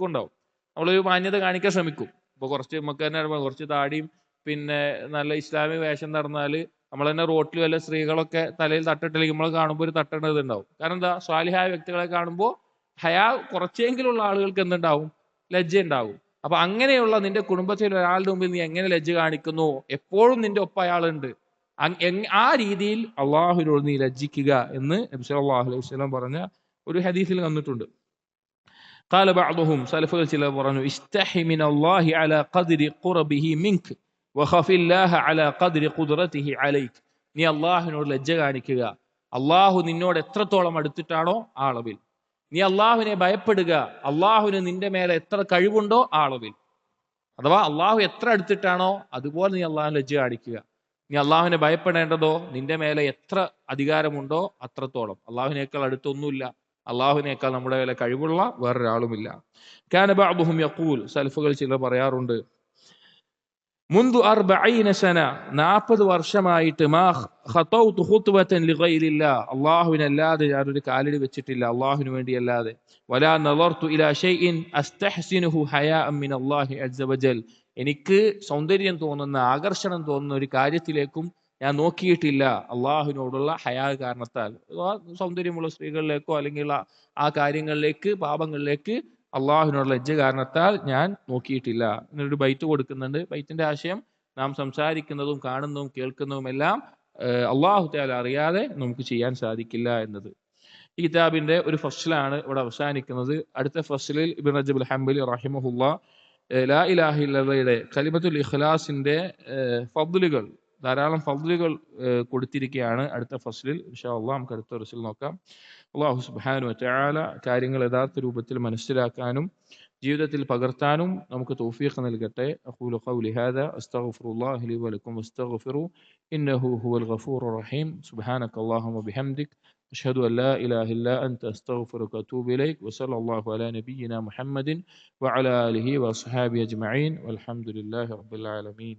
ഉണ്ടാവും. നമ്മളൊരു മാന്യത കാണിക്കാൻ ശ്രമിക്കും. ഇപ്പൊ കുറച്ച് നമുക്ക് തന്നെ കുറച്ച് താടിയും പിന്നെ നല്ല ഇസ്ലാമിക വേഷം നടന്നാല് നമ്മൾ തന്നെ റോട്ടിൽ വല്ല സ്ത്രീകളൊക്കെ തലയിൽ തട്ടിട്ടില്ലെങ്കിൽ നമ്മൾ കാണുമ്പോൾ ഒരു തട്ടേണ്ടത് ഉണ്ടാവും. കാരണം എന്താ? സ്വാലിഹായ വ്യക്തികളെ കാണുമ്പോൾ ഹയാ കുറച്ചെങ്കിലുള്ള ആളുകൾക്ക് എന്തുണ്ടാവും? ലജ്ജ ഉണ്ടാവും. അപ്പൊ അങ്ങനെയുള്ള നിന്റെ കുടുംബത്തിൽ ഒരാളുടെ മുമ്പിൽ നീ എങ്ങനെ ലജ്ജ കാണിക്കുന്നു? എപ്പോഴും നിന്റെ ഒപ്പം അയാളുണ്ട്. ആ രീതിയിൽ അള്ളാഹുവിനോട് നീ ലജ്ജിക്കുക എന്ന് നബി സല്ലല്ലാഹു അലൈഹി വസല്ലം പറഞ്ഞ ഒരു ഹദീസിൽ വന്നിട്ടുണ്ട്. ഖാല ബഅദുഹും, സലഫുകൾ ചിലർ പറഞ്ഞു, ഇസ്തഹി മിനല്ലാഹി അലാ ഖദ്രി ഖുർബിഹി മിൻക വഖഫില്ലാഹ അലാ ഖദ്രി ഖുദ്റതിഹി അലൈക്. നീ അള്ളാഹുവിനോട് ലജ്ജ കാണിക്കുക. അള്ളാഹു നിന്നോട് എത്രത്തോളം അടുത്തിട്ടാണോ ആ അളവിൽ. നീ അള്ളാഹുവിനെ ഭയപ്പെടുക. അള്ളാഹുവിന് നിന്റെ മേലെ എത്ര കഴിവുണ്ടോ ആ അളവിൽ. അഥവാ അള്ളാഹു എത്ര അടുത്തിട്ടാണോ അതുപോലെ നീ അള്ളാഹുവിനെ ലജ്ജ കാണിക്കുക. നീ അള്ളാഹുവിനെ ഭയപ്പെടേണ്ടതോ നിന്റെ മേലെ എത്ര അധികാരമുണ്ടോ അത്രത്തോളം. അള്ളാഹുവിനേക്കാൾ അടുത്തൊന്നുമില്ല. അള്ളാഹുവിനേക്കാൾ നമ്മുടെ മേലെ കഴിവുള്ള വേറൊരാളുമില്ല. കാന ബഅദുഹും യഖൂൽ, സലഫുകൾ ചിലർ പറയാറുണ്ട്, മുൻദു 40 സന, 40 വർഷമായിട്ട് മാ ഖതൗതു ഖുത്വതൻ ലിഗൈരില്ലാഹ്, അല്ലാഹുവിനല്ലാതെ ഞാനൊരു കാലടി വെച്ചിട്ടില്ല, അല്ലാഹുവിന് വേണ്ടി അല്ലാതെ. വലാ നളർതു ഇലാ ഷൈഇൻ അസ്തഹ്സിനുഹു ഹയാഅൻ മിനല്ലാഹി അസ്സ വജൽ, എനിക്ക് സൗന്ദര്യം തോന്നുന്ന ആകർഷണം തോന്നുന്ന ഒരു കാര്യത്തിലേക്കും ഞാൻ നോക്കിയിട്ടില്ല അള്ളാഹുവിനോടുള്ള ഹയാ കാരണത്താൽ. സൗന്ദര്യമുള്ള സ്ത്രീകളിലേക്കോ അല്ലെങ്കിൽ ആ കാര്യങ്ങളിലേക്ക്, പാപങ്ങളിലേക്ക് അള്ളാഹുവിനോടുള്ള ലജ്ജ കാരണത്താൽ ഞാൻ നോക്കിയിട്ടില്ല എന്നൊരു ബൈത്ത് കൊടുക്കുന്നുണ്ട്. ബൈത്തിന്റെ ആശയം, നാം സംസാരിക്കുന്നതും കാണുന്നതും കേൾക്കുന്നതും എല്ലാം അള്ളാഹു തആല അറിയാതെ നമുക്ക് ചെയ്യാൻ സാധിക്കില്ല എന്നത്. ഈ കിതാബിന്റെ ഒരു ഫസ്ലാണ് ഇവിടെ അവസാനിക്കുന്നത്. അടുത്ത ഫസ്ലിൽ ഇബ്നു റജബ് അൽ ഹംബലി റഹിമഹുല്ലാഹ് ലാ ഇലാഹ ഇല്ലല്ലാഹയുടെ കലിമത്തുൽ ഇഖ്ലാസിന്റെ ഫദ്ലുകൾ, ധാരാളം ഫദ്ലുകൾ കൊടുത്തിരിക്കുകയാണ് അടുത്ത ഫസ്ലിൽ. ഇൻഷാ അല്ലാഹ് നമുക്ക് അടുത്ത ഫസ്ലിൽ നോക്കാം. അല്ലാഹു സുബ്ഹാനഹു വ തആല കാര്യങ്ങൾ യഥാർത്ഥ രൂപത്തിൽ മനസ്സിലാക്കാനും ജീവിതത്തിൽ പകർത്താനും നമുക്ക് തൗഫീഖ് നൽകട്ടെ. അഖൂലു ഖൗലി ഹാദാ അസ്തഗ്ഫിറുല്ലാഹ ലി വലക്കും വസ്തഗ്ഫിറു ഇന്നഹു ഹുവൽ ഗഫൂറുർ റഹീം. സുബ്ഹാനകല്ലാഹുമ്മ ബിഹംദിക അഷ്ഹദു അൻ ലാ ഇലാഹ ഇല്ലാ അൻത അസ്തഗ്ഫിറുക വഅതൂബു ഇലൈക് വസല്ലല്ലാഹു അലാ നബിയ്യിനാ മുഹമ്മദിൻ വഅലാ ആലിഹി വഅസ്ഹാബിഹി അജ്മഈൻ വൽഹംദുലില്ലാഹി റബ്ബിൽ ആലമീൻ.